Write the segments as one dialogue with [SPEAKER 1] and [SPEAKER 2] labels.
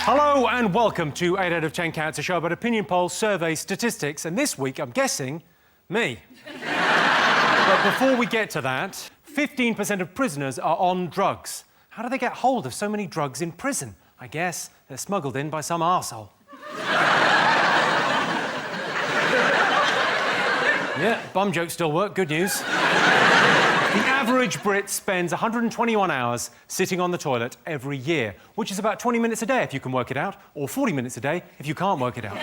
[SPEAKER 1] Hello and welcome to 8 out of 10 Counts, a show about opinion polls, surveys, statistics, and this week, I'm guessing, me. But before we get to that, 15% of prisoners are on drugs. How do they get hold of so many drugs in prison? I guess they're smuggled in by some arsehole. Yeah, bum jokes still work, good news. The average Brit spends 121 hours sitting on the toilet every year, which is about 20 minutes a day if you can work it out, or 40 minutes a day if you can't work it out.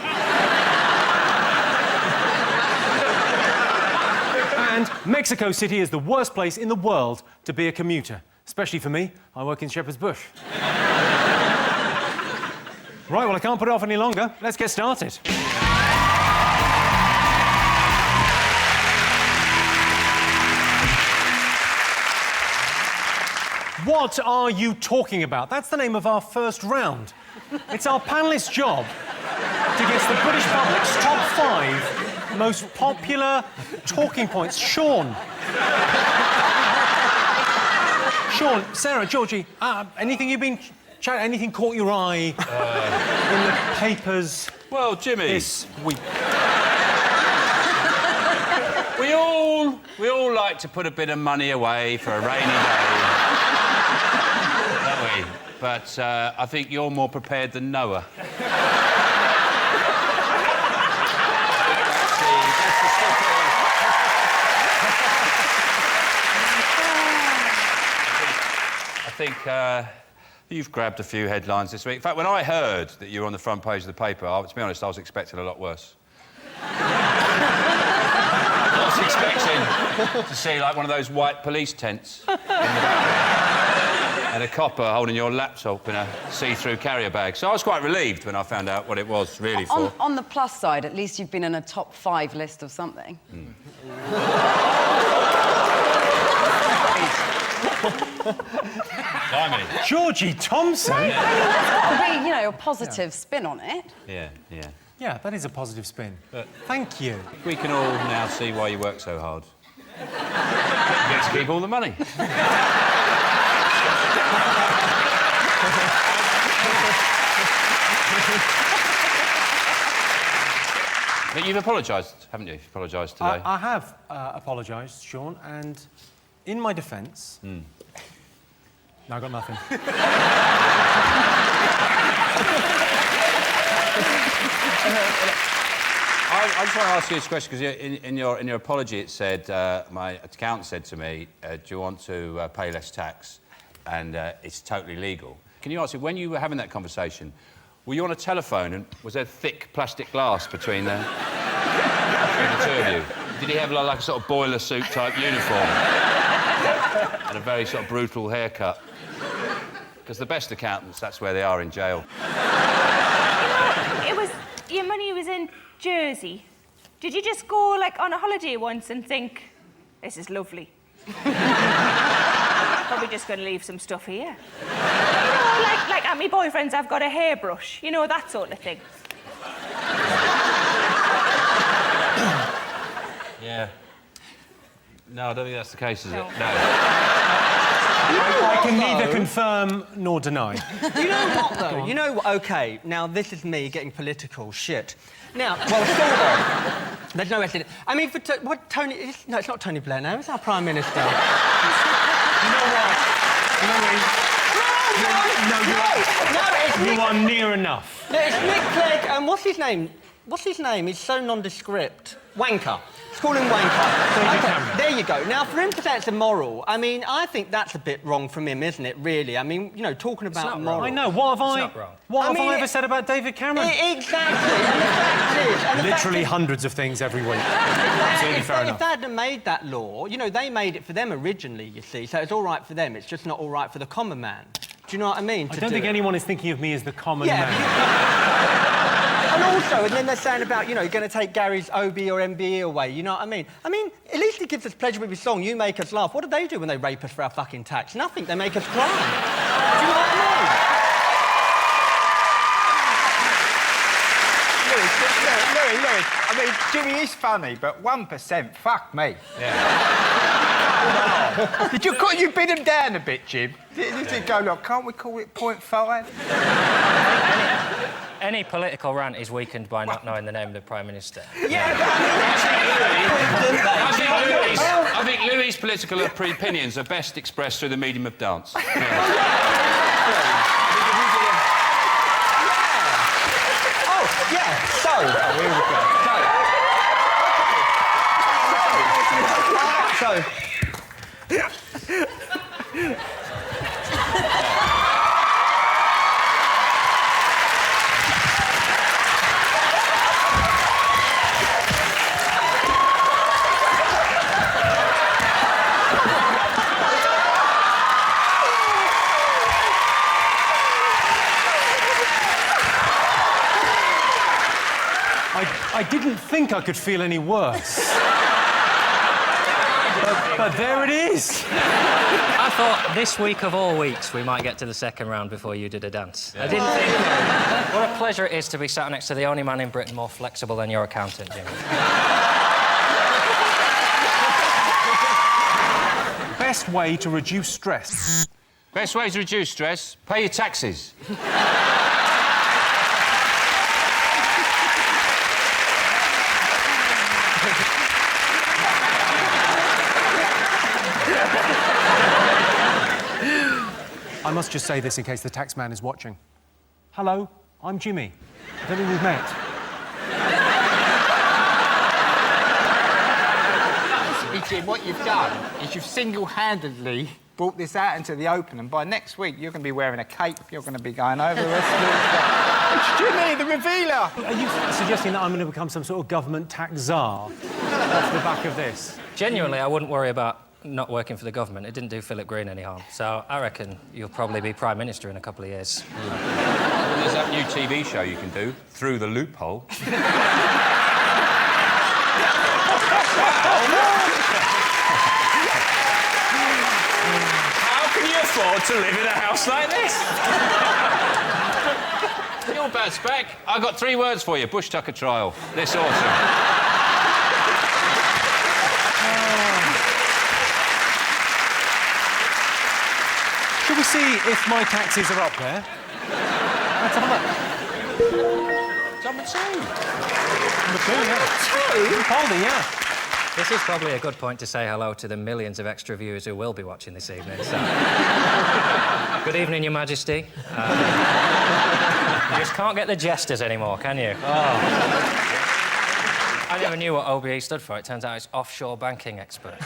[SPEAKER 1] And Mexico City is the worst place in the world to be a commuter, especially for me. I work in Shepherd's Bush. Right, well, I can't put it off any longer. Let's get started. What are you talking about? That's the name of our first round. It's our panelist's job to guess the British public's top 5 most popular talking points. Sean, Sarah, Georgie, anything you've been chatting, anything caught your eye in the papers?
[SPEAKER 2] Well, Jimmy,
[SPEAKER 1] this week.
[SPEAKER 2] We all like to put a bit of money away for a rainy day. But I think you're more prepared than Noah. I think you've grabbed a few headlines this week. In fact, when I heard that you were on the front page of the paper, to be honest, I was expecting a lot worse. I was expecting to see, like, one of those white police tents in the background. And a copper holding your laptop in a see-through carrier bag. So I was quite relieved when I found out what it was really for.
[SPEAKER 3] On the plus side, at least you've been in a top 5 list of something.
[SPEAKER 2] Blimey.
[SPEAKER 1] Georgie Thompson?
[SPEAKER 3] I mean, that's got to be, you know, a positive spin on it.
[SPEAKER 2] Yeah.
[SPEAKER 1] Yeah, that is a positive spin. But thank you.
[SPEAKER 2] We can all now see why you work so hard. You get to keep all the money. But you've apologised, haven't you? You've apologised today.
[SPEAKER 1] I have apologised, Sean, and in my defence... No, I got nothing.
[SPEAKER 2] I just want to ask you this question, because in your apology it said, my accountant said to me, do you want to pay less tax? And it's totally legal. Can you answer, when you were having that conversation, were you on a telephone and was there thick plastic glass between the two of you? Did he have like a sort of boiler suit type uniform? And a very sort of brutal haircut? Because the best accountants, that's where they are, in jail.
[SPEAKER 4] It was... Your money was in Jersey. Did you just go, like, on a holiday once and think, this is lovely? Probably just going to leave some stuff here. You know, like at my boyfriend's, I've got a hairbrush. You know, that sort of thing.
[SPEAKER 2] Yeah. No, I don't think that's the case, is it? No.
[SPEAKER 1] I can neither confirm nor deny.
[SPEAKER 5] You know what, though? You know what? OK, now, this is me getting political. Shit. Now, well, sort of. There's no essence. I mean, what Tony... No, it's not Tony Blair now. It's our Prime Minister.
[SPEAKER 1] You know what? You are near enough.
[SPEAKER 5] No, it's Nick Clegg, and what's his name? What's his name? He's so nondescript. Wanker. Let's call him Wanker. OK, there you go. Now, for him to say it's immoral, I mean, I think that's a bit wrong from him, isn't it, really? I mean, you know, talking about moral...
[SPEAKER 1] I know. What have I ever said about David Cameron?
[SPEAKER 5] Exactly. And the fact is...
[SPEAKER 1] Literally hundreds of things every week. Absolutely fair enough.
[SPEAKER 5] If they hadn't made that law, you know, they made it for them originally, you see, so it's all right for them. It's just not all right for the common man. Do you know what I mean?
[SPEAKER 1] I don't think anyone is thinking of me as the common man.
[SPEAKER 5] And also, and then they're saying about, you know, you're going to take Gary's OB or MBE away, you know what I mean? I mean, at least he gives us pleasure with his song, You Make Us Laugh. What do they do when they rape us for our fucking tax? Nothing, they make us cry. Do you know what I mean?
[SPEAKER 6] Louis, I mean, Jimmy is funny, but 1%, fuck me.
[SPEAKER 2] Yeah.
[SPEAKER 6] Did you beat him down a bit, Jim? Did you go, look, can't we call it 0.5?
[SPEAKER 7] Any political rant is weakened by not knowing the name of the Prime Minister.
[SPEAKER 5] Yeah, but
[SPEAKER 2] I think Louis' political opinions are best expressed through the medium of dance.
[SPEAKER 5] Oh, yeah, so...
[SPEAKER 6] Oh, here we go.
[SPEAKER 1] I didn't think I could feel any worse. But there it is.
[SPEAKER 7] I thought this week of all weeks we might get to the second round before you did a dance. I didn't think... What a pleasure it is to be sat next to the only man in Britain more flexible than your accountant, Jimmy.
[SPEAKER 1] Best way to reduce stress.
[SPEAKER 2] Best way to reduce stress, pay your taxes.
[SPEAKER 1] I must just say this in case the tax man is watching. Hello, I'm Jimmy. I don't think we've met.
[SPEAKER 6] Jim, what you've done is you've single-handedly brought this out into the open, and by next week you're going to be wearing a cape, you're going to be going over the rest of the... It's Jimmy, the revealer!
[SPEAKER 1] Are you suggesting that I'm going to become some sort of government tax czar off the back of this?
[SPEAKER 7] Genuinely, I wouldn't worry about not working for the government. It didn't do Philip Green any harm. So I reckon you'll probably be Prime Minister in a couple of years.
[SPEAKER 2] Well, there's that new TV show you can do, Through the Loophole. How can you afford to live in a house like this? Your bad spec. I've got 3 words for you. Bush Tucker trial. This autumn.
[SPEAKER 1] Shall we see if my taxes are up there? Let's have a look.
[SPEAKER 2] Number 2.
[SPEAKER 1] Number 2, yeah. 2? Holding, yeah.
[SPEAKER 7] This is probably a good point to say hello to the millions of extra viewers who will be watching this evening. So. Good evening, Your Majesty. You just can't get the jesters anymore, can you? Oh. I never knew what OBE stood for. It turns out it's offshore banking expert.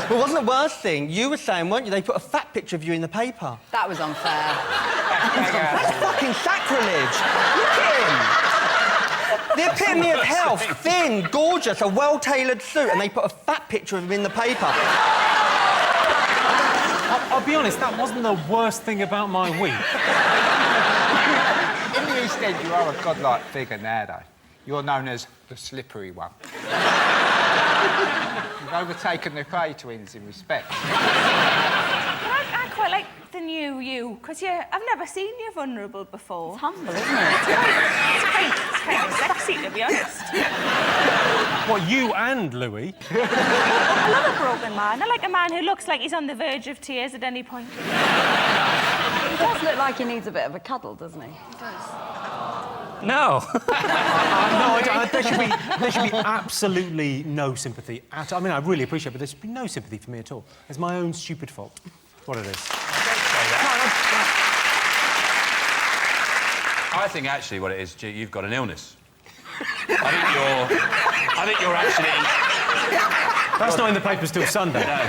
[SPEAKER 5] But wasn't the worst thing, you were saying, weren't you, they put a fat picture of you in the paper?
[SPEAKER 3] That was unfair.
[SPEAKER 5] That's fucking sacrilege. Look at him. The epitome of health, thin, gorgeous, a well-tailored suit, and they put a fat picture of him in the paper.
[SPEAKER 1] I'll be honest, that wasn't the worst thing about my week.
[SPEAKER 6] In the East End, you are a godlike figure now, though. You're known as the slippery one. You've overtaken the Cray twins in respect.
[SPEAKER 4] I quite like the new you, because I've never seen you vulnerable before.
[SPEAKER 3] It's humble, isn't it?
[SPEAKER 4] It's kind of sexy, to be honest.
[SPEAKER 1] What, you and Louis?
[SPEAKER 4] I love a broken man. I like a man who looks like he's on the verge of tears at any point.
[SPEAKER 3] He does look like he needs a bit of a cuddle, doesn't he? He does.
[SPEAKER 7] No.
[SPEAKER 1] There should be absolutely no sympathy at all. I mean, I really appreciate it, but there should be no sympathy for me at all. It's my own stupid fault. That's what it is.
[SPEAKER 2] I think actually what it is, you've got an illness. I think you're actually...
[SPEAKER 1] That's not in the papers till Sunday.
[SPEAKER 2] No.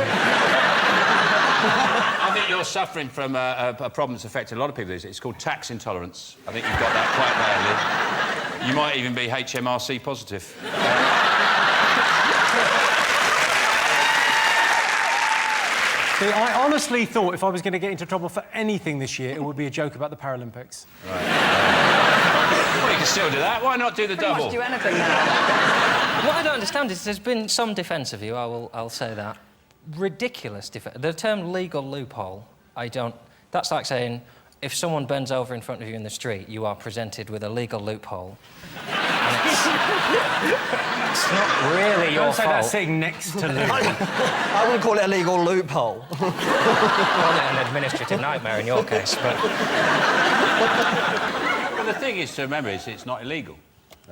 [SPEAKER 2] I think you're suffering from a problem that's affected a lot of people. It's called tax intolerance. I think you've got that quite badly. You might even be HMRC positive.
[SPEAKER 1] See, I honestly thought if I was going to get into trouble for anything this year, it would be a joke about the Paralympics.
[SPEAKER 2] Right. Well, you can still do that. Why not do the double?
[SPEAKER 3] Pretty much do anything now.
[SPEAKER 7] What I don't understand is there's been some defence of you, I'll say that. Ridiculous defence. The term legal loophole, I don't... That's like saying if someone bends over in front of you in the street, you are presented with a legal loophole. It's not really your
[SPEAKER 1] Don't say that
[SPEAKER 7] fault.
[SPEAKER 1] sitting next to Louis.
[SPEAKER 5] I wouldn't call it a legal loophole.
[SPEAKER 7] Call it an administrative nightmare in your case, but...
[SPEAKER 2] thing is to remember is it's not illegal.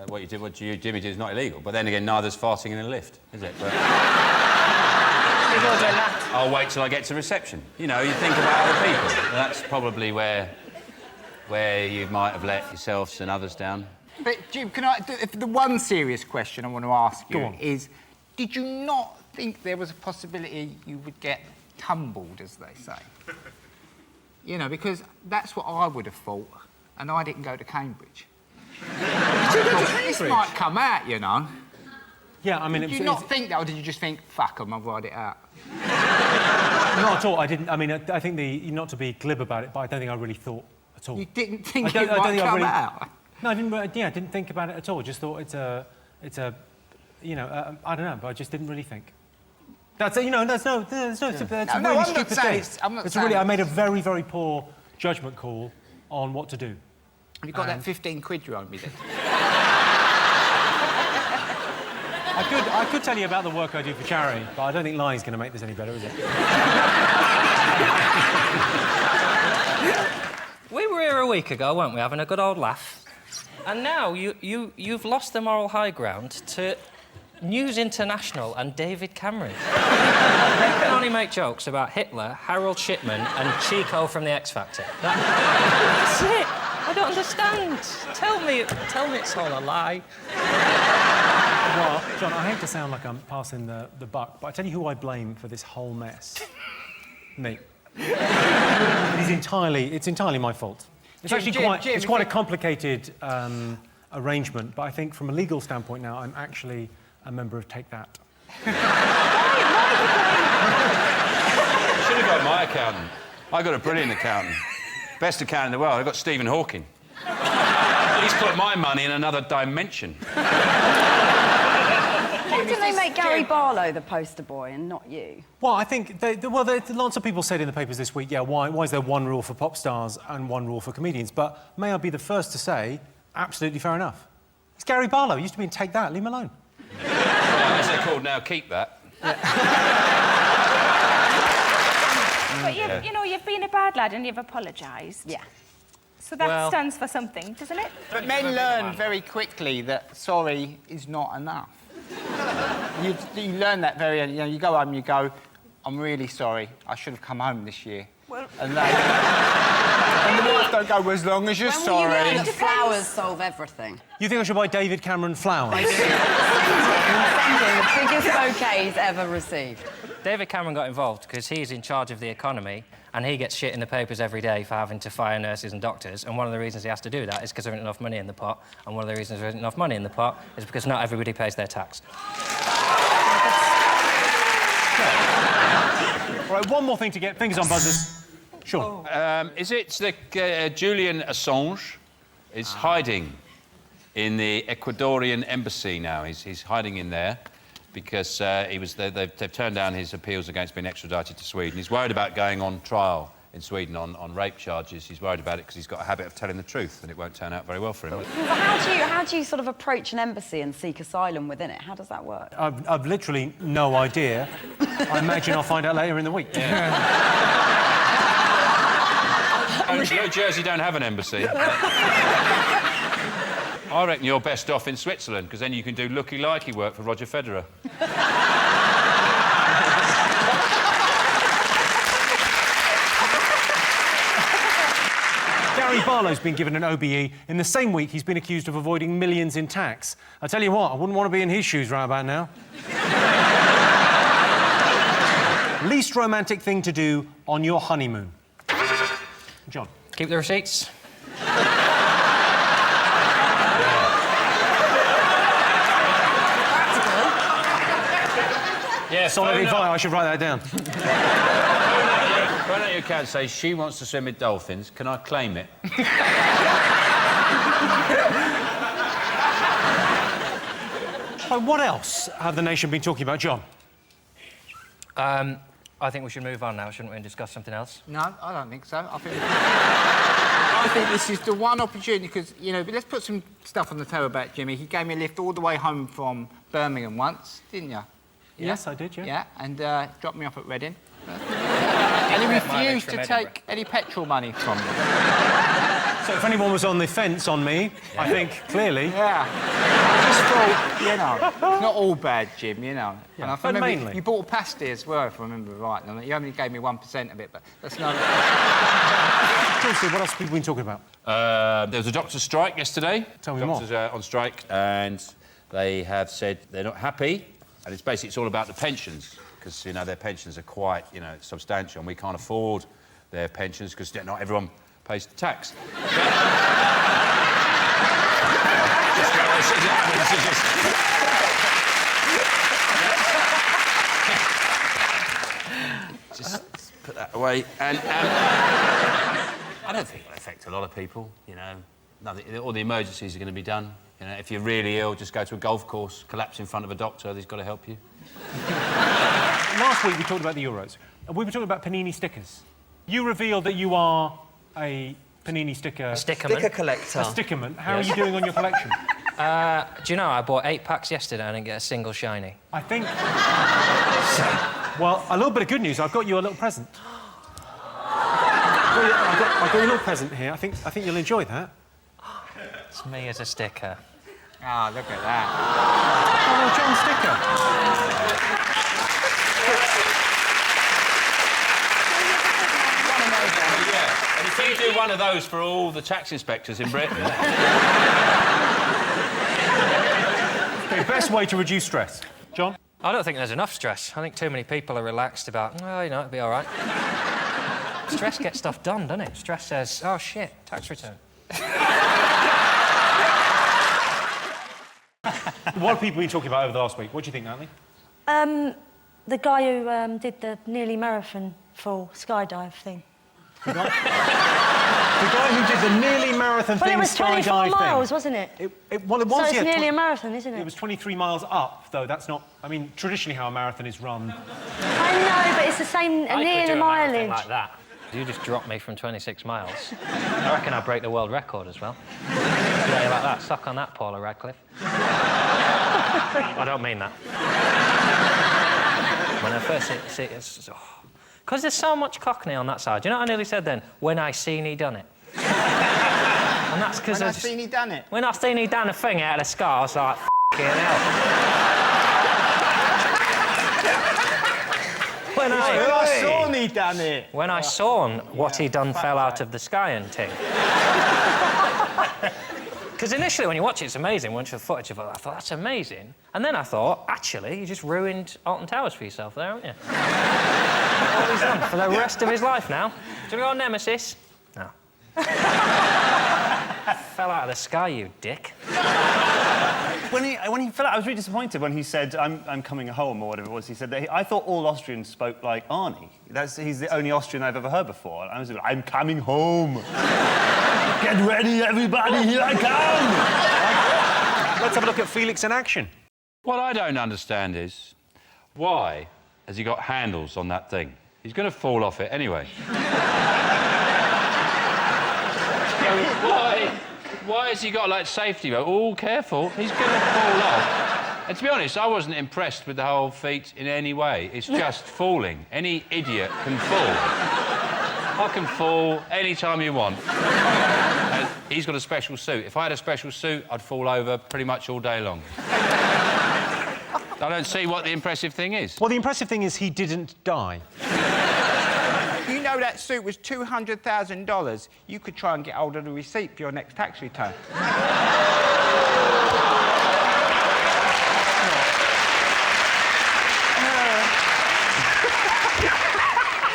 [SPEAKER 2] What Jimmy did is not illegal. But then again, neither's farting in a lift, is it? But... I'll wait till I get to reception. You know, you think about other people. That's probably where you might have let yourselves and others down.
[SPEAKER 6] But, Jim, the one serious question I want to ask you is, did you not think there was a possibility you would get tumbled, as they say? You know, because that's what I would have thought, and I didn't go to Cambridge. This might come out, you know.
[SPEAKER 1] Yeah, I mean...
[SPEAKER 6] Did you not think that, or did you just think, fuck 'em, I'll write it out?
[SPEAKER 1] Not at all. I didn't... I mean, I think not to be glib about it, but I don't think I really thought at all.
[SPEAKER 6] You didn't think it might come out?
[SPEAKER 1] No, I didn't. Yeah, I didn't think about it at all. Just thought it's a, you know, I don't know, but I just didn't really think. That's you know, that's no, that's a really stupid thing. It's really. I made a very, very poor judgment call on what to do.
[SPEAKER 6] Have you got that 15 quid you owed me then?
[SPEAKER 1] I could tell you about the work I do for charity, but I don't think lying's going to make this any better, is it?
[SPEAKER 7] We were here a week ago, weren't we, having a good old laugh? And now you've lost the moral high ground to News International and David Cameron. They can only make jokes about Hitler, Harold Shipman and Chico from the X Factor. That's it. I don't understand. Tell me it's all a lie.
[SPEAKER 1] Well, John, I hate to sound like I'm passing the buck, but I tell you who I blame for this whole mess. Me. It's entirely my fault. It's actually quite a complicated arrangement, but I think from a legal standpoint now, I'm actually a member of Take That.
[SPEAKER 2] Should have got my accountant. I got a brilliant accountant. Best accountant in the world. I got Stephen Hawking. He's put my money in another dimension.
[SPEAKER 3] Why didn't they make Gary Barlow the poster boy and not you?
[SPEAKER 1] Well, I think... lots of people said in the papers this week, yeah, why is there one rule for pop stars and one rule for comedians? But may I be the first to say, absolutely fair enough. It's Gary Barlow. He used to be in Take That. Leave him alone.
[SPEAKER 2] Well, as they're called now, Keep That.
[SPEAKER 4] But you know, you've been a bad lad and you've apologised.
[SPEAKER 3] Yeah.
[SPEAKER 4] So that stands for something, doesn't it?
[SPEAKER 6] But men learn very quickly that sorry is not enough. You learn that very early. You know, you go home and you go, I'm really sorry. I should have come home this year.
[SPEAKER 4] Well...
[SPEAKER 6] And the wife don't go, well, as long as you're sorry.
[SPEAKER 3] When will you learn that flowers solve everything?
[SPEAKER 1] You think I should buy David Cameron flowers?
[SPEAKER 3] Send him the biggest bouquet he's ever received.
[SPEAKER 7] David Cameron got involved because he's in charge of the economy and he gets shit in the papers every day for having to fire nurses and doctors, and one of the reasons he has to do that is because there isn't enough money in the pot, and one of the reasons there isn't enough money in the pot is because not everybody pays their tax.
[SPEAKER 1] All right, one more thing to get fingers on buzzers. Sure.
[SPEAKER 2] Is it that Julian Assange is hiding in the Ecuadorian embassy now? He's hiding in there because they've turned down his appeals against being extradited to Sweden. He's worried about going on trial in Sweden on rape charges. He's worried about it because he's got a habit of telling the truth and it won't turn out very well for him.
[SPEAKER 3] Well, how do you sort of approach an embassy and seek asylum within it? How does that work?
[SPEAKER 1] I've literally no idea. I imagine I'll find out later in the week.
[SPEAKER 2] Yeah. New Jersey don't have an embassy. I reckon you're best off in Switzerland, because then you can do looky-likey work for Roger Federer.
[SPEAKER 1] Gary Barlow's been given an OBE in the same week he's been accused of avoiding millions in tax. I tell you what, I wouldn't want to be in his shoes right about now. Least romantic thing to do on your honeymoon? John.
[SPEAKER 7] Keep the receipts.
[SPEAKER 2] Yeah,
[SPEAKER 1] solid advice. I should write that down.
[SPEAKER 2] Phone out your account, say she wants to swim with dolphins. Can I claim it?
[SPEAKER 1] What else have the nation been talking about, John?
[SPEAKER 7] I think we should move on now, shouldn't we, and discuss something else?
[SPEAKER 6] No, I don't think so. I think this is the one opportunity, because, you know, let's put some stuff on the table about Jimmy. He gave me a lift all the way home from Birmingham once, didn't you? Yeah?
[SPEAKER 1] Yes, I did, yeah.
[SPEAKER 6] Yeah, and dropped me off at Reading. And he refused to take any petrol money from me.
[SPEAKER 1] So if anyone was on the fence on me, I think, clearly...
[SPEAKER 6] Yeah. I just thought, you know, it's not all bad, Jim, you know.
[SPEAKER 1] Yeah,
[SPEAKER 6] and I
[SPEAKER 1] but
[SPEAKER 6] remember
[SPEAKER 1] mainly.
[SPEAKER 6] you bought a pasty as well, if I remember right. And you only gave me 1% of it, but that's not...
[SPEAKER 1] Seriously, what else have we been talking about?
[SPEAKER 2] There was a doctor's strike yesterday.
[SPEAKER 1] Tell me more.
[SPEAKER 2] Doctors are on strike, and they have said they're not happy, and it's all about the pensions, because, you know, their pensions are quite, you know, substantial, and we can't afford their pensions, because not everyone pays the tax. Just put that away. And I don't think it'll affect a lot of people, you know. Nothing, all the emergencies are going to be done. You know, if you're really ill, just go to a golf course, collapse in front of a doctor, he's got to help you.
[SPEAKER 1] Last week we talked about the Euros. We were talking about panini stickers. You revealed that you are a panini sticker...
[SPEAKER 7] Sticker
[SPEAKER 5] collector.
[SPEAKER 1] A stickerman. How are you doing on your collection?
[SPEAKER 7] Do you know, I bought 8 packs yesterday and I didn't get a single shiny.
[SPEAKER 1] I think... Well, a little bit of good news. I've got you a little present. I've got you a little present here. I think you'll enjoy that.
[SPEAKER 7] It's me as a sticker.
[SPEAKER 6] Ah, look at that.
[SPEAKER 1] Oh, John Sticker.
[SPEAKER 2] And if you do one of those for all the tax inspectors in Britain...
[SPEAKER 1] Okay, best way to reduce stress. John?
[SPEAKER 7] I don't think there's enough stress. I think too many people are relaxed about, oh, you know, it'll be all right. Stress gets stuff done, doesn't it? Stress says, oh, shit, tax return.
[SPEAKER 1] What have people been talking about over the last week? What do you think, Natalie?
[SPEAKER 8] The guy who did the nearly marathon full skydive thing.
[SPEAKER 1] The guy who did the nearly marathon
[SPEAKER 8] Well,
[SPEAKER 1] thing,
[SPEAKER 8] it was 24
[SPEAKER 1] skydive
[SPEAKER 8] miles,
[SPEAKER 1] thing.
[SPEAKER 8] wasn't it?
[SPEAKER 1] Well, it was,
[SPEAKER 8] So it's
[SPEAKER 1] yeah,
[SPEAKER 8] nearly a marathon, isn't it?
[SPEAKER 1] It was 23 miles up, though. That's not... I mean, traditionally how a marathon is run.
[SPEAKER 8] I know, but it's the same, near the mileage.
[SPEAKER 7] Like that. You just dropped me from 26 miles. I reckon I'll break the world record as well. Yeah, like that. Suck on that, Paula Radcliffe. I don't mean that. When I first see it, it's... Because there's so much Cockney on that side. Do you know what I nearly said then? When I seen he done it. And that's because...
[SPEAKER 6] When I seen he done it?
[SPEAKER 7] When I seen he done a thing out of the sky, I was like, f***ing hell. When I
[SPEAKER 5] saw he done it.
[SPEAKER 7] When I saw what he done fell out of the sky and ting. Because initially, when you watch it, it's amazing. Once the footage of it, I thought, that's amazing. And then I thought, actually, you just ruined Alton Towers for yourself there, haven't you? All he's done for the rest of his life now. Do you want to go on Nemesis? No. Fell out of the sky, you dick.
[SPEAKER 9] When he fell out, I was really disappointed when he said, I'm coming home, or whatever it was. He said that I thought all Austrians spoke like Arnie. He's the only Austrian I've ever heard before. And I was like, I'm coming home. Get ready, everybody, here I come!
[SPEAKER 1] Let's have a look at Felix in action.
[SPEAKER 2] What I don't understand is, why has he got handles on that thing? He's going to fall off it anyway. Why has he got, like, safety mode? Oh, careful, he's going to fall off. And to be honest, I wasn't impressed with the whole feat in any way. It's just falling. Any idiot can fall. I can fall any time you want. And he's got a special suit. If I had a special suit, I'd fall over pretty much all day long. I don't see what the impressive thing is.
[SPEAKER 1] Well, the impressive thing is he didn't die.
[SPEAKER 6] You know that suit was $200,000. You could try and get hold of the receipt for your next tax return.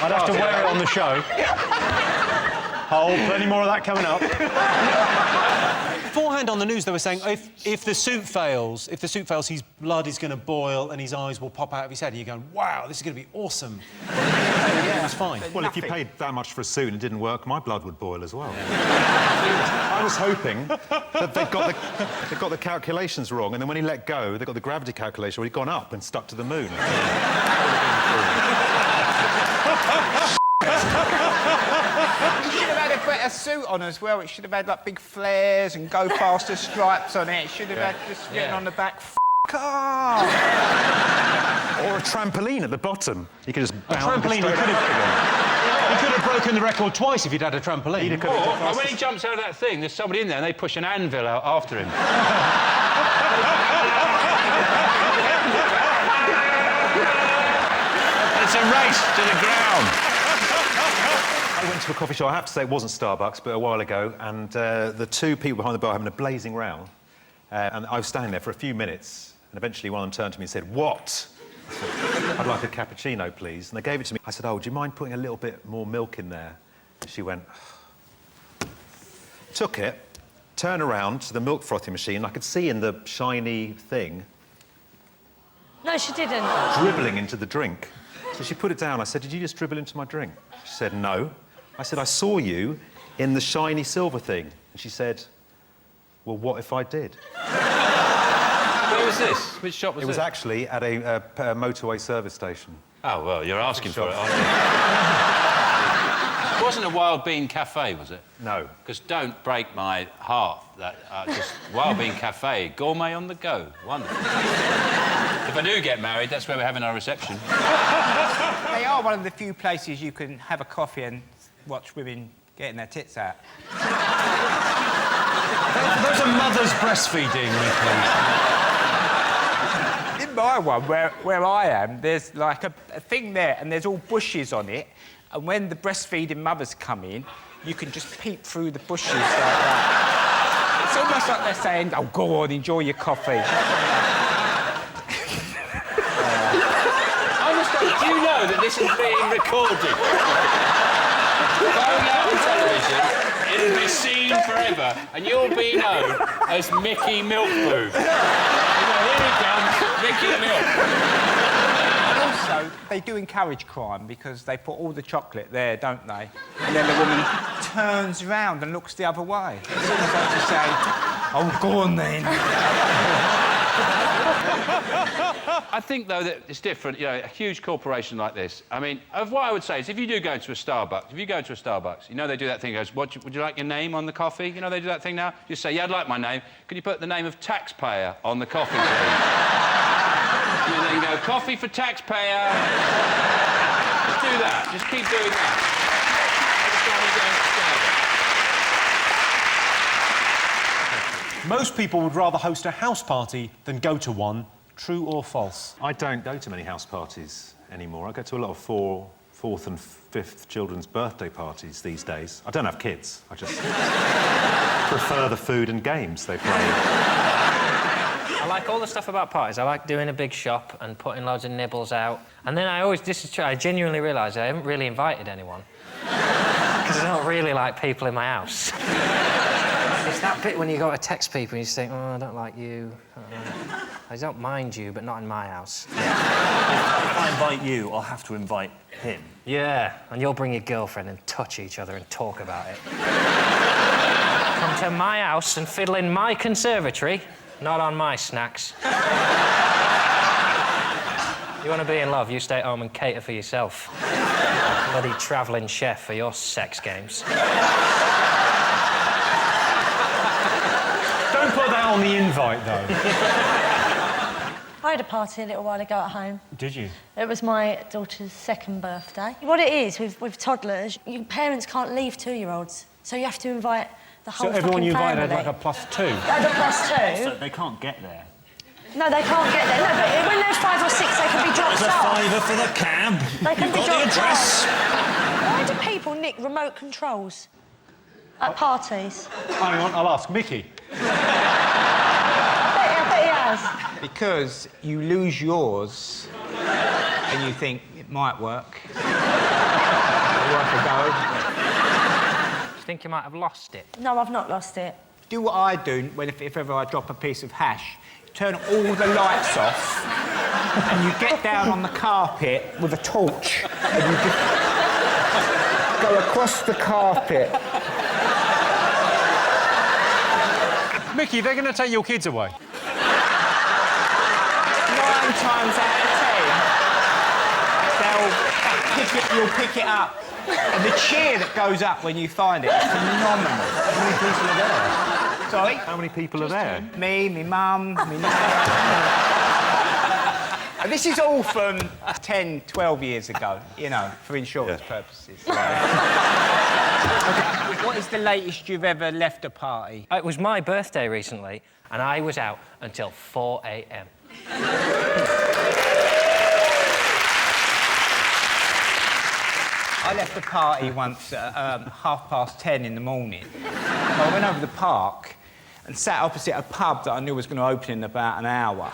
[SPEAKER 1] I'd have to wear it on the show. Oh, plenty more of that coming up. Beforehand on the news, they were saying if the suit fails, his blood is going to boil and his eyes will pop out of his head. And you're going, wow, this is going to be awesome. It was fine.
[SPEAKER 10] Well, if you paid that much for a suit and it didn't work, my blood would boil as well. I was hoping that they'd got the calculations wrong, and then when he let go, they got the gravity calculation where he'd gone up and stuck to the moon.
[SPEAKER 6] You should have had a better suit on as well. It should have had, like, big flares and go faster stripes on it. It should have had just written on the back, F*** off. Or
[SPEAKER 10] a trampoline at the bottom. You could just bounce.
[SPEAKER 1] Trampoline, he could have broken the record twice if he'd had a trampoline.
[SPEAKER 2] Or when he jumps out of that thing, there's somebody in there and they push an anvil out after him. It's a race to the ground.
[SPEAKER 10] I went to a coffee shop, I have to say it wasn't Starbucks, but a while ago, and the two people behind the bar having a blazing row, and I was standing there for a few minutes, and eventually one of them turned to me and said, "What?" I said, "I'd like a cappuccino, please." And they gave it to me. I said, "Oh, would you mind putting a little bit more milk in there?" And she went... Took it, turned around to the milk frothing machine. I could see in the shiny thing...
[SPEAKER 8] No, she didn't.
[SPEAKER 10] Dribbling into the drink. So she put it down. I said, "Did you just dribble into my drink?" She said, "No." I said, "I saw you in the shiny silver thing." And she said, "Well, what if I did?"
[SPEAKER 2] Where was this? Which shop was it?
[SPEAKER 10] It was actually at a motorway service station.
[SPEAKER 2] Oh, well, you're asking for it, aren't you? It wasn't a Wild Bean Cafe, was it?
[SPEAKER 10] No.
[SPEAKER 2] Because don't break my heart. That just Wild Bean Cafe, gourmet on the go. Wonderful. If I do get married, that's where we're having our reception.
[SPEAKER 6] They are one of the few places you can have a coffee and watch women getting their tits out.
[SPEAKER 1] Those are mothers breastfeeding, Nicky.
[SPEAKER 6] In my one, where I am, there's like a thing there and there's all bushes on it, and when the breastfeeding mothers come in, you can just peep through the bushes like that. It's almost like they're saying, "Oh, go on, enjoy your coffee."
[SPEAKER 2] Do you know that this is being recorded? Going out on television, it'll be seen forever, and you'll be known as Mickey Milk Boob. Here he comes, Mickey Milk.
[SPEAKER 6] And also, they do encourage crime because they put all the chocolate there, don't they? And then the woman turns round and looks the other way. It's almost like to say, "Oh, go on then."
[SPEAKER 2] I think, though, that it's different. You know, a huge corporation like this. I mean, what I would say is if you do go into a Starbucks, you know they do that thing, goes, would you like your name on the coffee? You know they do that thing now? Just say, "Yeah, I'd like my name. Could you put the name of taxpayer on the coffee, please?" And then go, "Coffee for taxpayer." Just do that. Just keep doing that. Every time you go into Starbucks.
[SPEAKER 1] Most people would rather host a house party than go to one. True or false?
[SPEAKER 10] I don't go to many house parties anymore. I go to a lot of fourth and fifth children's birthday parties these days. I don't have kids. I just prefer the food and games they play.
[SPEAKER 7] I like all the stuff about parties. I like doing a big shop and putting loads of nibbles out. And then I genuinely realise I haven't really invited anyone. Because I don't really like people in my house. It's that bit when you go to text people and you just think, "Oh, I don't like you. I don't mind you, but not in my house."
[SPEAKER 9] If I invite you, I'll have to invite him.
[SPEAKER 7] Yeah, and you'll bring your girlfriend and touch each other and talk about it. Come to my house and fiddle in my conservatory, not on my snacks. You want to be in love, you stay at home and cater for yourself. Bloody travelling chef for your sex games.
[SPEAKER 1] Don't put that on the invite, though.
[SPEAKER 8] I had a party a little while ago at home.
[SPEAKER 1] Did you?
[SPEAKER 8] It was my daughter's second birthday. What it is with toddlers, your parents can't leave 2-year-olds, so you have to invite the whole
[SPEAKER 1] So everyone you invited
[SPEAKER 8] family.
[SPEAKER 1] had like a +2?
[SPEAKER 8] Had a +2.
[SPEAKER 9] So they can't get there.
[SPEAKER 8] No, they can't get there. No, but when there's 5 or 6, they can be dropped
[SPEAKER 9] There's a
[SPEAKER 8] off.
[SPEAKER 9] £5 for the cab.
[SPEAKER 8] They can be
[SPEAKER 9] Got the
[SPEAKER 8] dropped
[SPEAKER 9] address.
[SPEAKER 8] off. Why do people nick remote controls at parties?
[SPEAKER 1] Hang on, I'll ask Mickey.
[SPEAKER 8] I bet he has.
[SPEAKER 6] Because you lose yours and you think it might work. Worth a go.
[SPEAKER 7] Do you think you might have lost it?
[SPEAKER 8] No, I've not lost it.
[SPEAKER 6] Do what I do if ever I drop a piece of hash. Turn all the lights off and you get down on the carpet with a torch and you just go across the carpet.
[SPEAKER 1] Mickey, they're going to take your kids away.
[SPEAKER 6] 9 times out of 10, you'll pick it up. And the cheer that goes up when you find it is phenomenal.
[SPEAKER 10] How many people are there?
[SPEAKER 6] Sorry?
[SPEAKER 10] How many people are there?
[SPEAKER 6] Me, my mum, my nan. This is all from 10, 12 years ago, you know, for insurance purposes. What is the latest you've ever left a party?
[SPEAKER 7] It was my birthday recently, and I was out until 4 a.m.
[SPEAKER 6] I left a party once at 10:30 in the morning. I went over the park and sat opposite a pub that I knew was going to open in about an hour.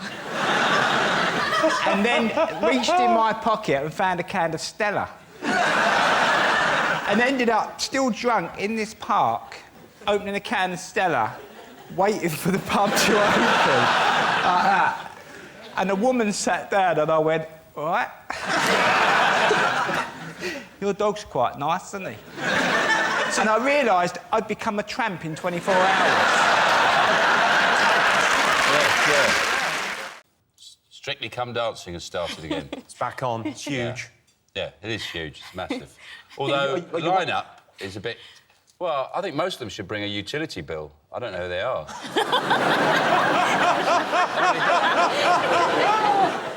[SPEAKER 6] And then reached in my pocket and found a can of Stella. And ended up, still drunk, in this park, opening a can of Stella, waiting for the pub to open, like that. And a woman sat down and I went, all right. Your dog's quite nice, isn't he? And I realised I'd become a tramp in 24 hours.
[SPEAKER 2] Yeah. Strictly Come Dancing has started again.
[SPEAKER 1] It's back on. It's huge.
[SPEAKER 2] Yeah, it is huge. It's massive. Although the line-up is a bit... Well, I think most of them should bring a utility bill. I don't know who they are.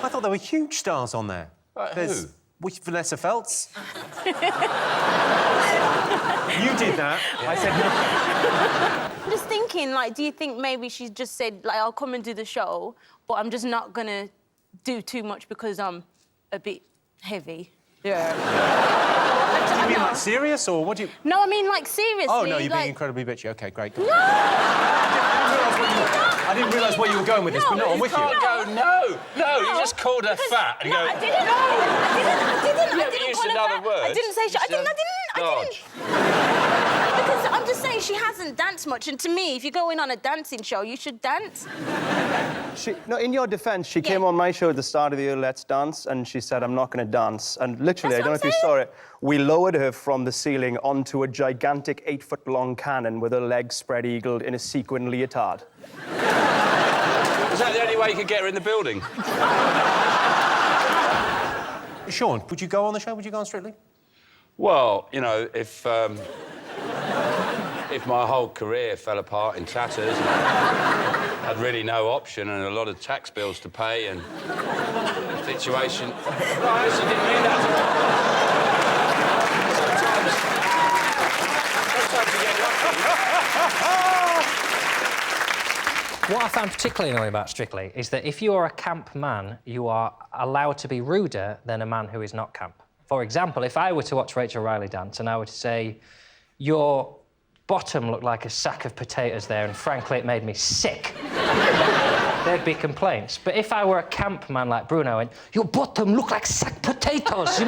[SPEAKER 1] I thought there were huge stars on there.
[SPEAKER 2] Who?
[SPEAKER 1] Vanessa Feltz. You did that. Yeah. I said no.
[SPEAKER 11] I'm just thinking, like, do you think maybe she just said, like, I'll come and do the show, but I'm just not gonna do too much because I'm a bit heavy? Yeah.
[SPEAKER 1] Do you mean, like, serious, or what do you...
[SPEAKER 11] No, I mean, like, seriously.
[SPEAKER 1] Oh, no, you're
[SPEAKER 11] like...
[SPEAKER 1] being incredibly bitchy. OK, great.
[SPEAKER 11] No!
[SPEAKER 1] I didn't realise where you were going with this, but no, I'm with you.
[SPEAKER 2] You can't go, no, you just called her fat and
[SPEAKER 11] no,
[SPEAKER 2] go...
[SPEAKER 11] I didn't. I didn't
[SPEAKER 2] use
[SPEAKER 11] call her
[SPEAKER 2] another
[SPEAKER 11] fat.
[SPEAKER 2] word.
[SPEAKER 11] I didn't say... I didn't. Because I'm just saying she hasn't danced much, and to me, if you're going on a dancing show, you should dance.
[SPEAKER 12] No, in your defence, she came on my show at the start of the year, Let's Dance, and she said, I'm not going to dance. And literally, I don't know if you saw it, we lowered her from the ceiling onto a gigantic 8-foot-long cannon with her legs spread-eagled in a sequin leotard.
[SPEAKER 2] Was that the only way you could get her in the building?
[SPEAKER 1] Sean, would you go on the show? Would you go on Strictly?
[SPEAKER 2] Well, you know, if my whole career fell apart in tatters and I had really no option and a lot of tax bills to pay and situation... No, I actually didn't mean that. Sometimes you get lucky.
[SPEAKER 7] What I found particularly annoying about Strictly is that if you are a camp man, you are allowed to be ruder than a man who is not camp. For example, if I were to watch Rachel Riley dance and I were to say, your bottom looked like a sack of potatoes there and frankly it made me sick, there'd be complaints. But if I were a camp man like Bruno and your bottom looked like sack potatoes, you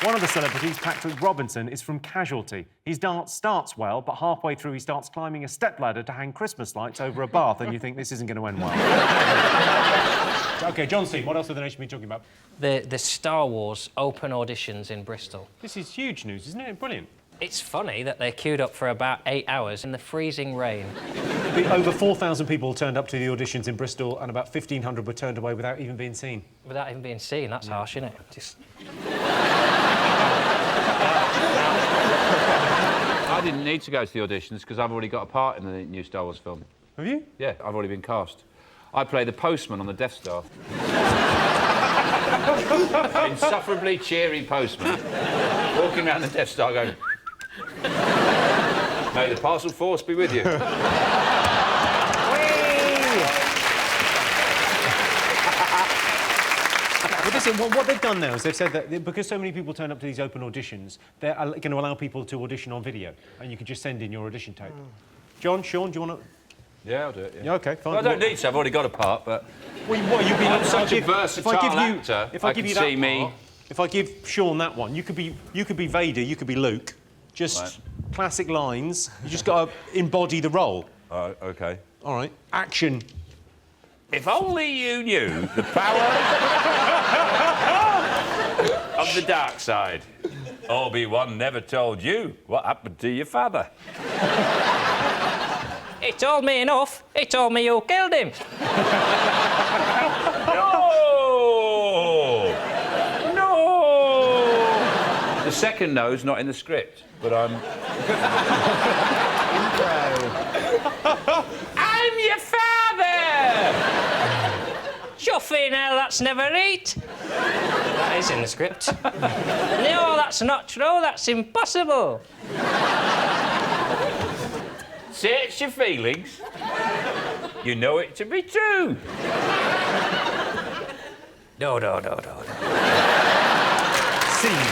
[SPEAKER 1] One of the celebrities, Patrick Robinson, is from Casualty. His dance starts well, but halfway through he starts climbing a stepladder to hang Christmas lights over a bath, and you think this isn't going to end well. OK, John Steve, what else have the nation been talking about?
[SPEAKER 7] The Star Wars open auditions in Bristol.
[SPEAKER 1] This is huge news, isn't it? Brilliant.
[SPEAKER 7] It's funny that they queued up for about 8 hours in the freezing rain.
[SPEAKER 1] Over 4,000 people turned up to the auditions in Bristol and about 1,500 were turned away without even being seen.
[SPEAKER 7] Without even being seen? That's harsh, isn't it? Just...
[SPEAKER 2] I didn't need to go to the auditions because I've already got a part in the new Star Wars film.
[SPEAKER 1] Have you?
[SPEAKER 2] Yeah, I've already been cast. I play the postman on the Death Star. Insufferably cheery postman, walking around the Death Star going... May the parcel force be with you.
[SPEAKER 1] But listen, what they've done now is they've said that because so many people turn up to these open auditions, they're going to allow people to audition on video, and you can just send in your audition tape. John, Sean, do you want to...
[SPEAKER 2] Yeah, I'll do it,
[SPEAKER 1] Yeah, OK, fine.
[SPEAKER 2] Well, I don't need to, I've already got a part, but...
[SPEAKER 1] Well, what, you've been...
[SPEAKER 2] I'm such a versatile actor,
[SPEAKER 1] if I give you that
[SPEAKER 2] see me...
[SPEAKER 1] part, if I give Sean that one, you could be Vader, you could be Luke. Just classic lines. You just got to embody the role.
[SPEAKER 2] OK.
[SPEAKER 1] All right. Action.
[SPEAKER 2] If only you knew the power of the dark side. Obi-Wan never told you what happened to your father.
[SPEAKER 7] He told me enough. He told me you killed him.
[SPEAKER 2] The second no's not in the script, but I'm...
[SPEAKER 7] I'm your father! Chuffing hell, that's never it. That is in the script. No, that's not true. That's impossible.
[SPEAKER 2] Search your feelings. You know it to be true.
[SPEAKER 7] No.
[SPEAKER 1] Scene.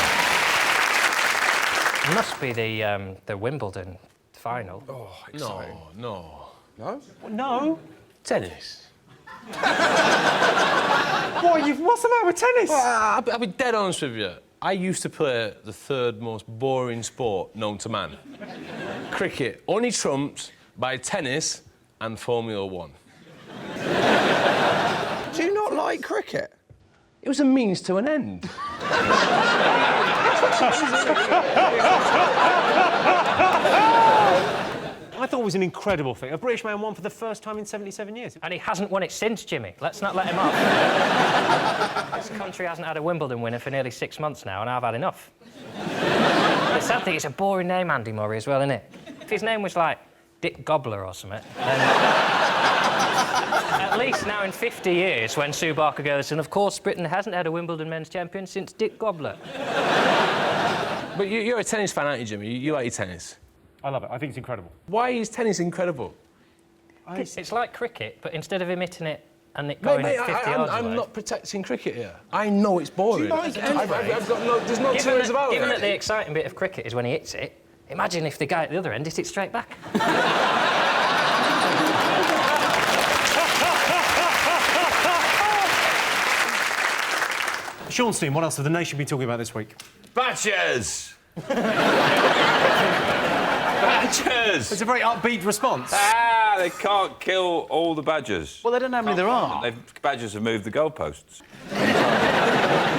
[SPEAKER 7] Must be the Wimbledon final.
[SPEAKER 13] Oh, exciting. No.
[SPEAKER 1] No.
[SPEAKER 13] Tennis.
[SPEAKER 1] What's the matter with tennis?
[SPEAKER 13] Well, I'll be dead honest with you. I used to play the third most boring sport known to man. Cricket, only trumped by tennis and Formula 1.
[SPEAKER 14] Do you not like cricket?
[SPEAKER 13] It was a means to an end.
[SPEAKER 1] I thought it was an incredible thing. A British man won for the first time in 77 years.
[SPEAKER 7] And he hasn't won it since, Jimmy. Let's not let him off. This country hasn't had a Wimbledon winner for nearly 6 months now, and I've had enough. The sad thing, it's a boring name, Andy Murray, as well, isn't it? If his name was, like, Dick Gobbler or something, then... At least now in 50 years, when Sue Barker goes, and of course Britain hasn't had a Wimbledon men's champion since Dick Gobbler.
[SPEAKER 13] But you're a tennis fan, aren't you, Jimmy? You like your tennis?
[SPEAKER 1] I love it. I think it's incredible.
[SPEAKER 13] Why is tennis incredible?
[SPEAKER 7] It's like cricket, but instead of him hitting it and it going 50 yards away...
[SPEAKER 13] I'm not protecting cricket here. I know it's boring.
[SPEAKER 1] Do you like
[SPEAKER 13] I've got no... There's no two ways about it.
[SPEAKER 7] Given that the exciting bit of cricket is when he hits it, imagine if the guy at the other end hit it straight back.
[SPEAKER 1] Sean Steen, what else have the nation been talking about this week?
[SPEAKER 2] Badgers! Badgers!
[SPEAKER 1] It's a very upbeat response.
[SPEAKER 2] They can't kill all the badgers.
[SPEAKER 14] Well, they don't know how many there are.
[SPEAKER 2] Badgers have moved the goalposts.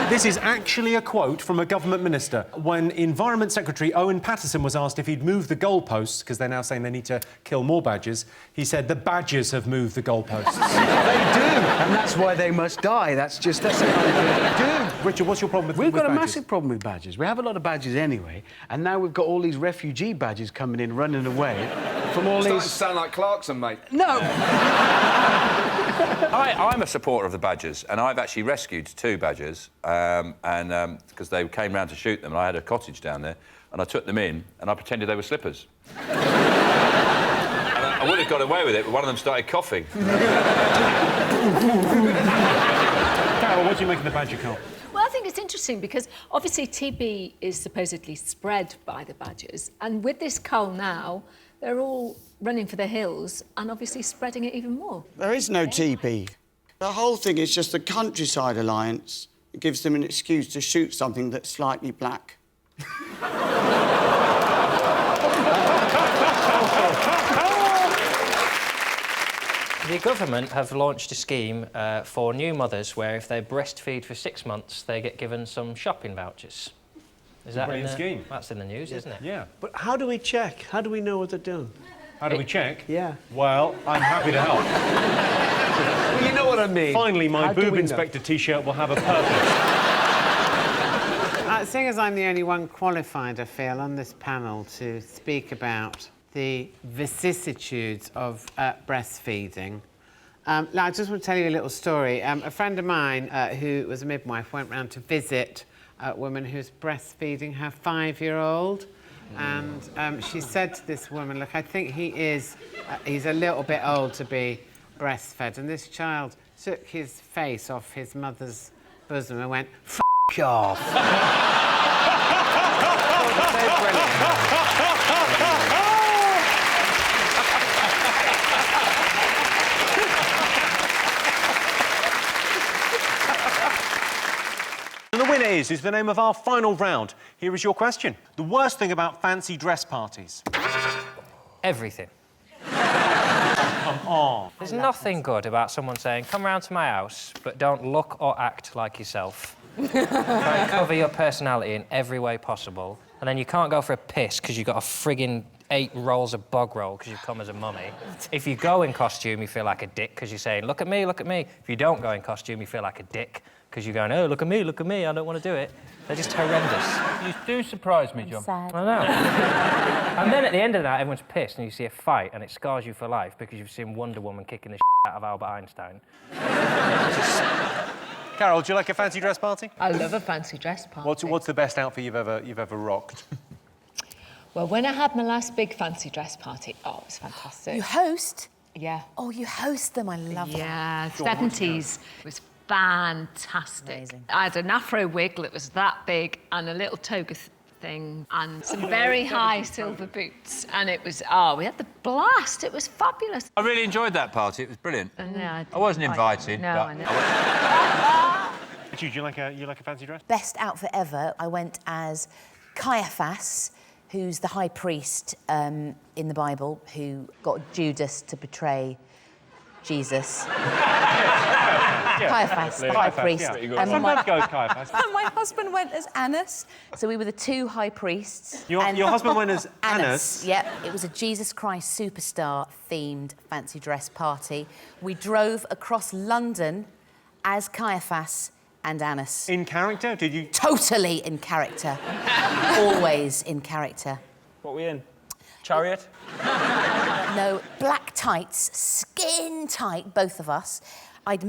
[SPEAKER 1] This is actually a quote from a government minister. When Environment Secretary Owen Paterson was asked if he'd moved the goalposts, because they're now saying they need to kill more badgers, he said the badgers have moved the goalposts.
[SPEAKER 14] They do, and that's why they must die. That's the kind of thing they do.
[SPEAKER 1] Richard, what's your problem with
[SPEAKER 14] We've got a
[SPEAKER 1] badgers?
[SPEAKER 14] massive problem with badgers. We have a lot of badgers anyway, and now we've got all these refugee badgers coming in, running away from all
[SPEAKER 15] Starting
[SPEAKER 14] these...
[SPEAKER 15] to sound like Clarkson, mate.
[SPEAKER 14] No!
[SPEAKER 2] I'm a supporter of the badgers, and I've actually rescued 2 badgers, because they came round to shoot them, and I had a cottage down there, and I took them in, and I pretended they were slippers. And I would have got away with it, but one of them started coughing.
[SPEAKER 1] Carol, what do you make of the badger cull?
[SPEAKER 16] Well, I think it's interesting because obviously TB is supposedly spread by the badgers, and with this cull now, they're all running for the hills and obviously spreading it even more.
[SPEAKER 17] There is no TB. The whole thing is just a countryside alliance. It gives them an excuse to shoot something that's slightly black.
[SPEAKER 7] The government have launched a scheme for new mothers where if they breastfeed for 6 months, they get given some shopping vouchers. Is that
[SPEAKER 1] brilliant scheme?
[SPEAKER 7] That's in the news, isn't it?
[SPEAKER 1] Yeah.
[SPEAKER 14] But how do we check? How do we know what they're doing?
[SPEAKER 1] How do we check?
[SPEAKER 14] Yeah.
[SPEAKER 1] Well, I'm happy to help.
[SPEAKER 14] Well, you know what I mean.
[SPEAKER 1] Finally, my boob inspector T-shirt will have a purpose.
[SPEAKER 18] Seeing as I'm the only one qualified, I feel, on this panel to speak about the vicissitudes of breastfeeding, I just want to tell you a little story. A friend of mine who was a midwife went round to visit a woman who's breastfeeding her 5-year-old. And she said to this woman, look, I think he's a little bit old to be breastfed. And this child took his face off his mother's bosom and went, F*** off. So brilliant.
[SPEAKER 1] And the winner is the name of our final round. Here is your question. The worst thing about fancy dress parties?
[SPEAKER 7] Everything.
[SPEAKER 1] Come on.
[SPEAKER 7] There's nothing good about someone saying, come round to my house, but don't look or act like yourself. Try and cover your personality in every way possible, and then you can't go for a piss because you've got a friggin' 8 rolls of bog roll because you've come as a mummy. If you go in costume, you feel like a dick because you're saying, look at me, look at me. If you don't go in costume, you feel like a dick because you're going, oh, look at me, I don't want to do it. They're just horrendous.
[SPEAKER 15] You do surprise me, John.
[SPEAKER 7] I know. And then at the end of that, everyone's pissed and you see a fight and it scars you for life because you've seen Wonder Woman kicking the out of Albert Einstein.
[SPEAKER 1] Carol, do you like a fancy dress party?
[SPEAKER 16] I love a fancy dress party.
[SPEAKER 1] What's the best outfit you've ever rocked?
[SPEAKER 16] Well, when I had my last big fancy dress party, oh, it was fantastic.
[SPEAKER 3] You host?
[SPEAKER 16] Yeah.
[SPEAKER 3] Oh, you host them. I love that.
[SPEAKER 16] Yeah, 70s was fantastic.
[SPEAKER 3] Amazing.
[SPEAKER 16] I had an afro wig that was that big and a little toga thing and some very high silver boots. And it was, we had the blast. It was fabulous.
[SPEAKER 2] I really enjoyed that party. It was brilliant.
[SPEAKER 16] I
[SPEAKER 2] wasn't invited.
[SPEAKER 16] No,
[SPEAKER 2] but
[SPEAKER 16] I know.
[SPEAKER 1] Do you like a fancy dress?
[SPEAKER 3] Best outfit ever. I went as Caiaphas, who's the high priest in the Bible who got Judas to betray Jesus. Caiaphas, the high priest.
[SPEAKER 1] Sometimes goes Caiaphas.
[SPEAKER 3] And my husband went as Annas. So we were the two high priests.
[SPEAKER 1] Your husband went as Annas?
[SPEAKER 3] Yep. It was a Jesus Christ Superstar-themed fancy dress party. We drove across London as Caiaphas and Annas.
[SPEAKER 1] In character? Did you...?
[SPEAKER 3] Totally in character. Always in character.
[SPEAKER 5] What were we in? Chariot?
[SPEAKER 3] No, black tights, skin tight, both of us. I'd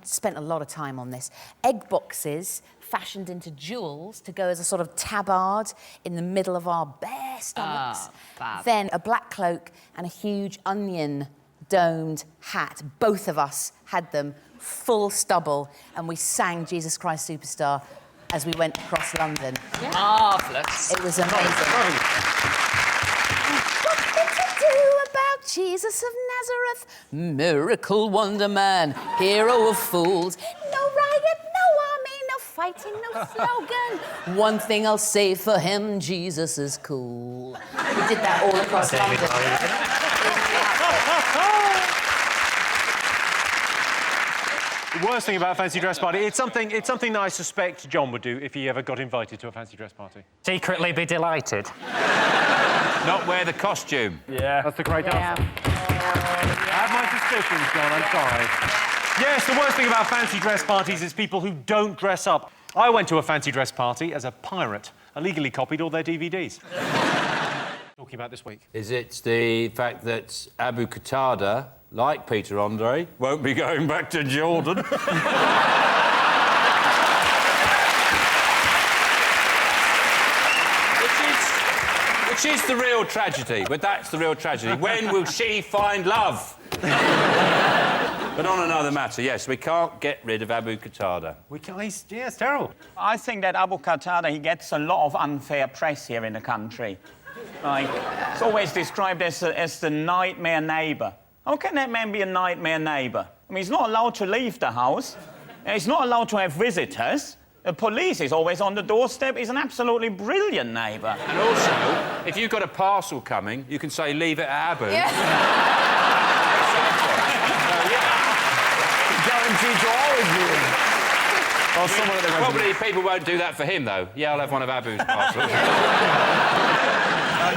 [SPEAKER 3] spent a lot of time on this, egg boxes fashioned into jewels to go as a sort of tabard in the middle of our bare stomachs. Then a black cloak and a huge onion domed hat. Both of us had them, full stubble, and we sang Jesus Christ Superstar as we went across London.
[SPEAKER 16] Yeah. Marvellous.
[SPEAKER 3] It was amazing. Jesus of Nazareth, miracle wonder man, hero of fools. No riot, no army, no fighting, no slogan. One thing I'll say for him, Jesus is cool. We did that all across London.
[SPEAKER 1] The worst thing about a fancy dress party, it's something that I suspect John would do if he ever got invited to a fancy dress party.
[SPEAKER 7] Secretly be delighted.
[SPEAKER 2] Not wear the costume.
[SPEAKER 1] Yeah. That's the correct answer. I have my suspicions, John, I'm sorry. Yes, the worst thing about fancy dress parties is people who don't dress up. I went to a fancy dress party as a pirate. Illegally copied all their DVDs. Talking about this week.
[SPEAKER 2] Is it the fact that Abu Qatada, like Peter Andre, won't be going back to Jordan? Which is the real tragedy, but that's the real tragedy. When will she find love? But on another matter, yes, we can't get rid of Abu Qatada.
[SPEAKER 1] We can't, yeah, it's terrible.
[SPEAKER 19] I think that Abu Qatada, he gets a lot of unfair press here in the country. Like, it's always described as the nightmare neighbour. How can that man be a nightmare neighbour? I mean, he's not allowed to leave the house. He's not allowed to have visitors. The police is always on the doorstep. He's an absolutely brilliant neighbour.
[SPEAKER 2] And also, if you've got a parcel coming, you can say, leave it at Abu.
[SPEAKER 19] Yeah. Guaranteed to always be in.
[SPEAKER 2] Well, probably people won't do that for him, though. Yeah, I'll have one of Abu's parcels.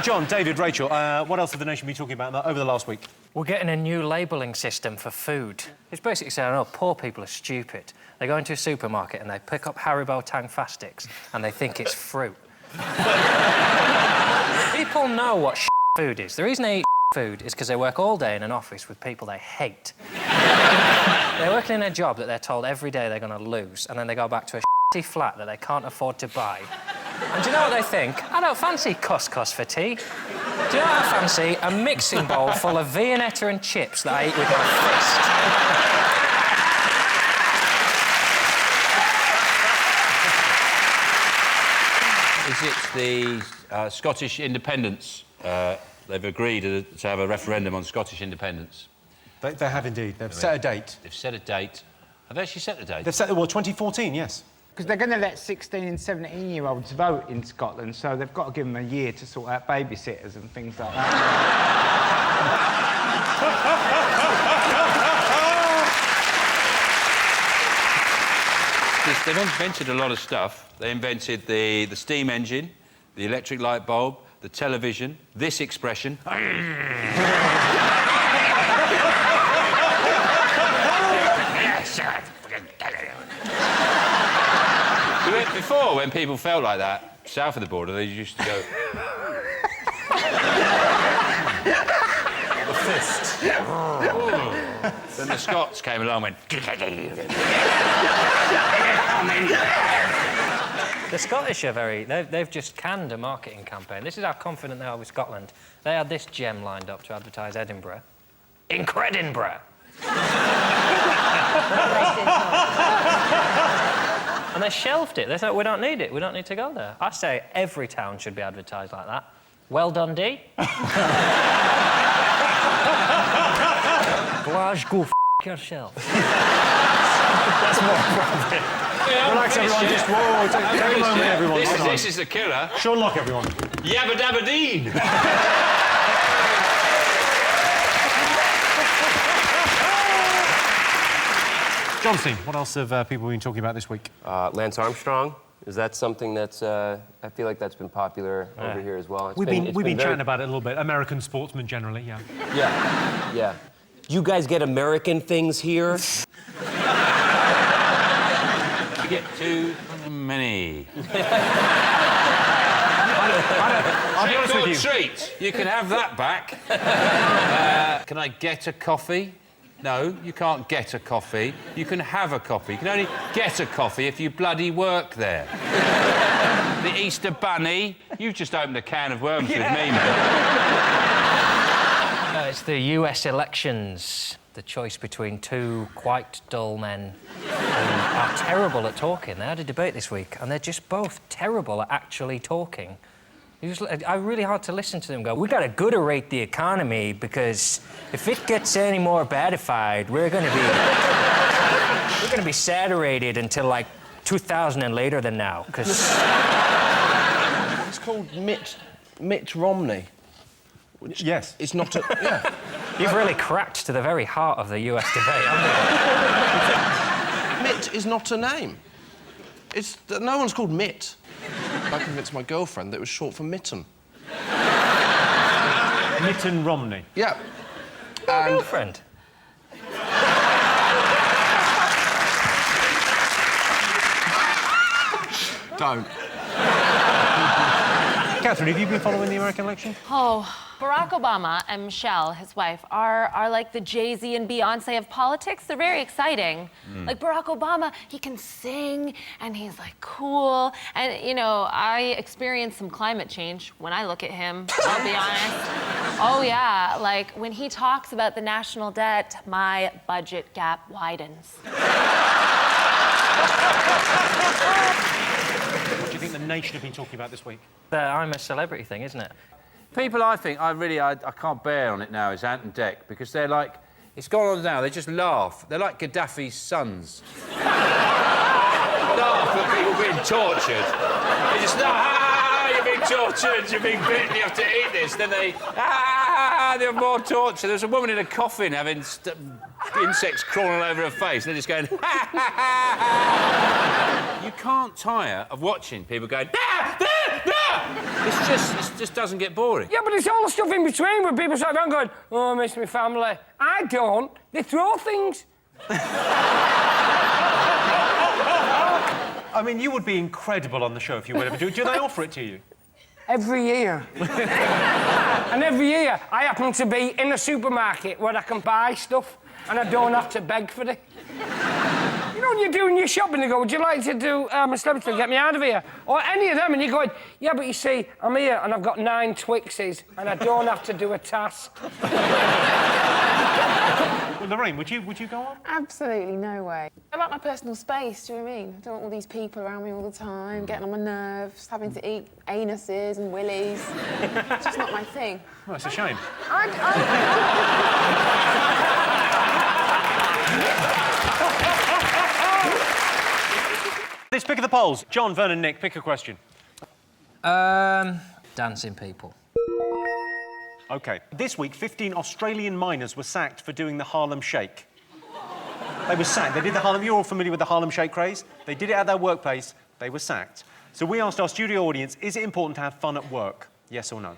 [SPEAKER 1] John, David, Rachel, what else have the nation been talking about over the last week?
[SPEAKER 7] We're getting a new labelling system for food. It's basically saying, oh, poor people are stupid. They go into a supermarket and they pick up Haribo Tang Fastics and they think it's fruit. People know what food is. The reason they eat food is because they work all day in an office with people they hate. They're working in a job that they're told every day they're going to lose, and then they go back to a flat that they can't afford to buy. And do you know what they think? I don't fancy couscous for tea. Do you know what I fancy? A mixing bowl full of Viennetta and chips that I eat with
[SPEAKER 2] my fist. Is it the Scottish independence? They've agreed to have a referendum on Scottish independence.
[SPEAKER 1] They have indeed. They've set a date.
[SPEAKER 2] They've set a date. Have they actually set the date?
[SPEAKER 1] They've set, well, 2014, yes.
[SPEAKER 6] Because they're going to let 16 and 17-year-olds vote in Scotland, so they've got to give them a year to sort out babysitters and things like that.
[SPEAKER 2] They've invented a lot of stuff. They invented the steam engine, the electric light bulb, the television, this expression. before, when people felt like that, south of the border, they used to go...
[SPEAKER 13] The fist.
[SPEAKER 2] Then the Scots came along and went...
[SPEAKER 7] The Scottish are very... They've just canned a marketing campaign. This is how confident they are with Scotland. They had this gem lined up to advertise Edinburgh. Incredinburgh! And they shelved it. They thought, we don't need it. We don't need to go there. I say every town should be advertised like that. Well done, Dee. Glasgow, yourself.
[SPEAKER 1] That's more appropriate. Relax, everyone. Just whoa. Take a moment, everyone.
[SPEAKER 2] This is the killer.
[SPEAKER 1] Sean Lock, everyone.
[SPEAKER 2] Yabba dabba deen.
[SPEAKER 1] Johnson, what else have people been talking about this week?
[SPEAKER 20] Lance Armstrong. Is that something that's... I feel like that's been popular over here as well.
[SPEAKER 1] We've been chatting about it a little bit. American sportsmen generally, yeah.
[SPEAKER 20] Yeah, yeah. You guys get American things here?
[SPEAKER 2] You get too many.
[SPEAKER 1] I'll be honest with you.
[SPEAKER 2] Treat. You can have that back. Can I get a coffee? No, you can't get a coffee. You can have a coffee. You can only get a coffee if you bloody work there. The Easter Bunny. You've just opened a can of worms with me, man.
[SPEAKER 7] It's the US elections. The choice between two quite dull men who are terrible at talking. They had a debate this week, and they're just both terrible at actually talking. I really hard to listen to them go, we got to good-rate the economy because if it gets any more badified, we're going to be saturated until, like, 2000 and later than now, because...
[SPEAKER 21] It's called Mitt Romney. Which
[SPEAKER 1] yes.
[SPEAKER 21] It's not a... Yeah.
[SPEAKER 7] You've really cracked to the very heart of the US debate, haven't
[SPEAKER 21] you? Mitt is not a name. No one's called Mitt. I convinced my girlfriend that it was short for mitten.
[SPEAKER 1] Mitten Romney?
[SPEAKER 21] Yeah.
[SPEAKER 7] Your girlfriend?
[SPEAKER 21] Don't.
[SPEAKER 1] Catherine, have you been following the American election?
[SPEAKER 22] Oh, Barack Obama and Michelle, his wife, are like the Jay-Z and Beyonce of politics. They're very exciting. Like Barack Obama, he can sing and he's like cool. And you know, I experienced some climate change when I look at him, I'll be honest. Oh yeah, like when he talks about the national debt, my budget gap widens.
[SPEAKER 1] What do you think the nation have been talking about this week?
[SPEAKER 7] The I'm a celebrity thing, isn't it?
[SPEAKER 2] People I think I can't bear on it now is Ant and Dec, because they're like... It's gone on now, they just laugh. They're like Gaddafi's sons. Laugh at people being tortured. They just laugh, you're being tortured, you're being bitten, you have to eat this. Then they have more torture. There's a woman in a coffin having insects crawling all over her face, and they're just going, You can't tire of watching people going, It just doesn't get boring.
[SPEAKER 23] Yeah, but it's all the stuff in between where people sit down going, oh, I miss my family. I don't. They throw things.
[SPEAKER 1] I mean, you would be incredible on the show if you were ever do. Do they offer it to you?
[SPEAKER 23] Every year. And every year, I happen to be in a supermarket where I can buy stuff and I don't have to beg for it. You know, when you're doing your shopping, they go, would you like to do a celebrity to get me out of here? Or any of them, and you're going, yeah, but you see, I'm here and I've got 9 Twixes and I don't have to do a task.
[SPEAKER 1] Well, Lorraine, would you go on?
[SPEAKER 24] Absolutely no way. I like my personal space, do you know what I mean? I don't want all these people around me all the time, getting on my nerves, having to eat anuses and willies. It's just not my thing.
[SPEAKER 1] Well, it's a shame. Let's pick the polls. John, Vernon, Nick, pick a question.
[SPEAKER 7] Dancing people.
[SPEAKER 1] OK. This week, 15 Australian miners were sacked for doing the Harlem Shake. They were sacked. They did the Harlem... You're all familiar with the Harlem Shake craze? They did it at their workplace. They were sacked. So we asked our studio audience, is it important to have fun at work? Yes or no?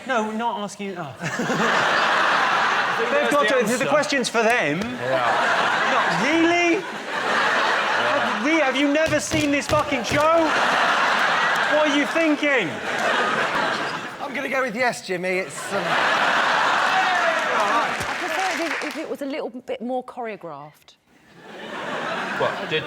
[SPEAKER 1] No, not asking you... Oh. They've got to... The question's for them.
[SPEAKER 2] Yeah.
[SPEAKER 1] Not really? have you never seen this fucking show? What are you thinking?
[SPEAKER 4] I'm going to go with yes, Jimmy. It's...
[SPEAKER 8] I prefer it if it was a little bit more choreographed.
[SPEAKER 2] What? It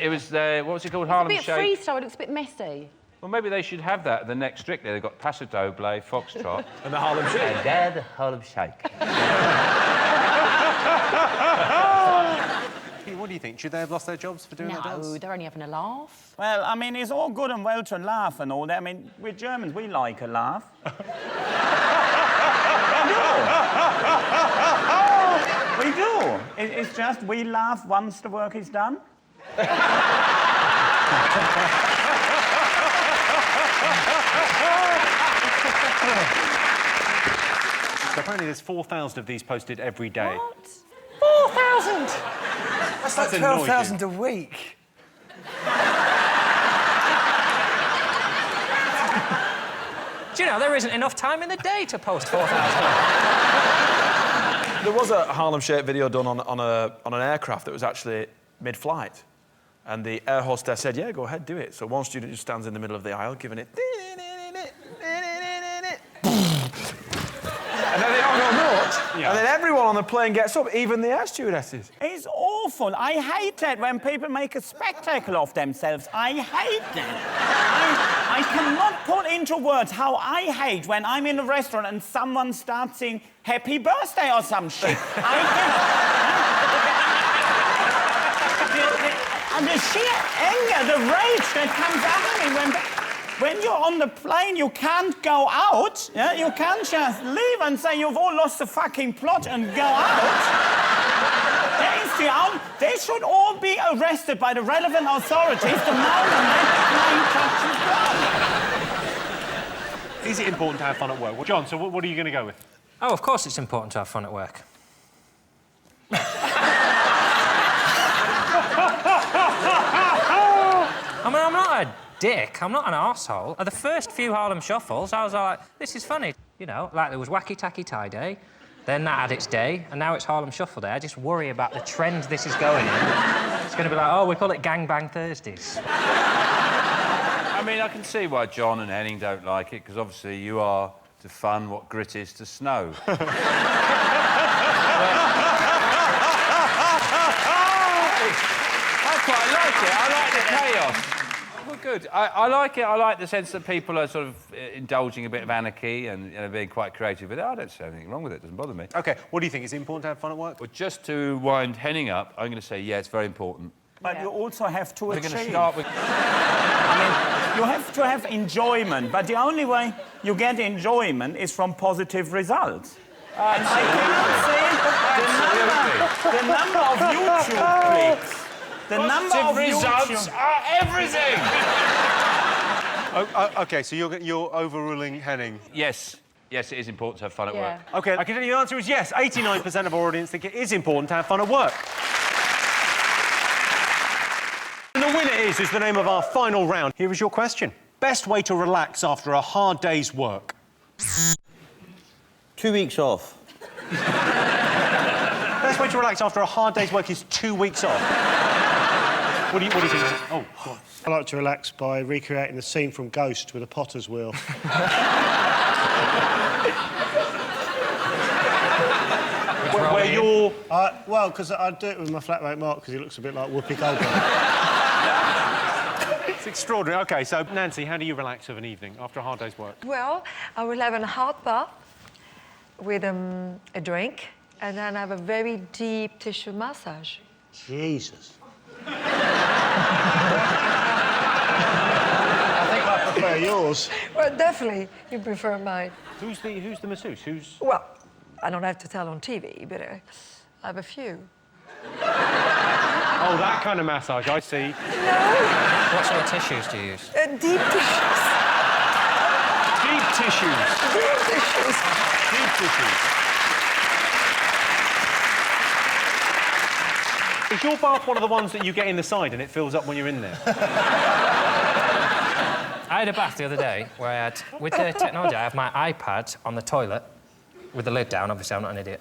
[SPEAKER 2] was what was it called? Harlem Shake.
[SPEAKER 8] It's a bit freestyle. It looks a bit messy.
[SPEAKER 2] Well, maybe they should have that at the next Strictly. They've got Paso Doble, Foxtrot...
[SPEAKER 1] and the Harlem Shake.
[SPEAKER 2] And they're the Harlem Shake.
[SPEAKER 1] What do you think? Should they have lost their jobs for doing that dance?
[SPEAKER 8] No, they're only having a laugh.
[SPEAKER 19] Well, I mean, it's all good and well to laugh and all that. I mean, we're Germans, we like a laugh. We do. It's just we laugh once the work is done.
[SPEAKER 1] So apparently there's 4,000 of these posted every day.
[SPEAKER 8] What?
[SPEAKER 4] 4,000! That's like
[SPEAKER 1] That's
[SPEAKER 4] 12,000 a week.
[SPEAKER 7] Do you know, there isn't enough time in the day to post 4,000.
[SPEAKER 9] There was a Harlem Shake video done on an aircraft that was actually mid-flight. And the air hostess said, yeah, go ahead, do it. So one student just stands in the middle of the aisle, giving it... And then they all go nuts. Yeah. And then everyone on the plane gets up, even the air stewardesses.
[SPEAKER 19] It's awful. I hate that when people make a spectacle of themselves. I hate that. I cannot put into words how I hate when I'm in a restaurant and someone starts saying happy birthday or some shit. And the sheer anger, the rage that comes out of me when you're on the plane, you can't go out. Yeah? You can't just leave and say you've all lost the fucking plot and go out. They should all be arrested by the relevant authorities the moment that plane touches ground.
[SPEAKER 1] Is it important to have fun at work? Well, John, so what are you going to go with?
[SPEAKER 7] Oh, of course it's important to have fun at work. I mean, I'm not a dick. I'm not an arsehole. At the first few Harlem Shuffles, I was like, this is funny. You know, like there was Wacky Tacky Tie Day, then that had its day, and now it's Harlem Shuffle Day. I just worry about the trend this is going in. It's going to be like, oh, we call it Gangbang Thursdays.
[SPEAKER 2] I mean, I can see why John and Henning don't like it, because obviously you are to fun what grit is to snow.
[SPEAKER 9] I quite like it. I like the chaos.
[SPEAKER 2] Well, good. I like it. I like the sense that people are sort of indulging a bit of anarchy and being quite creative with it. I don't see anything wrong with it. It doesn't bother me.
[SPEAKER 1] OK, what do you think? Is it important to have fun at work?
[SPEAKER 2] Well, just to wind Henning up, I'm going to say, yeah, it's very important.
[SPEAKER 19] But you also have to achieve.
[SPEAKER 2] We're going to start with...
[SPEAKER 19] I mean, you have to have enjoyment, but the only way you get enjoyment is from positive results. And I cannot say the number of YouTube clicks. The number of
[SPEAKER 2] results are everything!
[SPEAKER 1] OK, so you're overruling Henning?
[SPEAKER 2] Yes. Yes, it is important to have fun at work.
[SPEAKER 1] OK, I can tell you the answer is yes. 89% of our audience think it is important to have fun at work. And the winner is the name of our final round. Here is your question. Best way to relax after a hard day's work?
[SPEAKER 10] 2 weeks off.
[SPEAKER 1] Best way to relax after a hard day's work is 2 weeks off. What do you think? Oh, go on.
[SPEAKER 25] I like to relax by recreating the scene from Ghost with a potter's wheel.
[SPEAKER 1] Where you're...
[SPEAKER 25] well, because I do it with my flatmate Mark, because he looks a bit like Whoopi Goldberg.
[SPEAKER 1] It's extraordinary. OK, so, Nancy, how do you relax of an evening after a hard day's work?
[SPEAKER 26] Well, I will have a hot bath with a drink, and then have a very deep tissue massage.
[SPEAKER 25] Jesus.
[SPEAKER 26] I
[SPEAKER 25] think I prefer yours.
[SPEAKER 26] Well, definitely, you prefer mine.
[SPEAKER 1] Who's the masseuse? Who's...
[SPEAKER 26] Well, I don't have to tell on TV, but I have a few.
[SPEAKER 1] Oh, that kind of massage, I see.
[SPEAKER 26] No.
[SPEAKER 7] What sort of tissues do you use?
[SPEAKER 26] Deep tissues.
[SPEAKER 1] Deep tissues.
[SPEAKER 26] Deep tissues.
[SPEAKER 1] Deep tissues. Is your bath one of the ones that you get in the side and it fills up when you're in there?
[SPEAKER 7] I had a bath the other day where I had, with the technology, I have my iPad on the toilet with the lid down. Obviously, I'm not an idiot.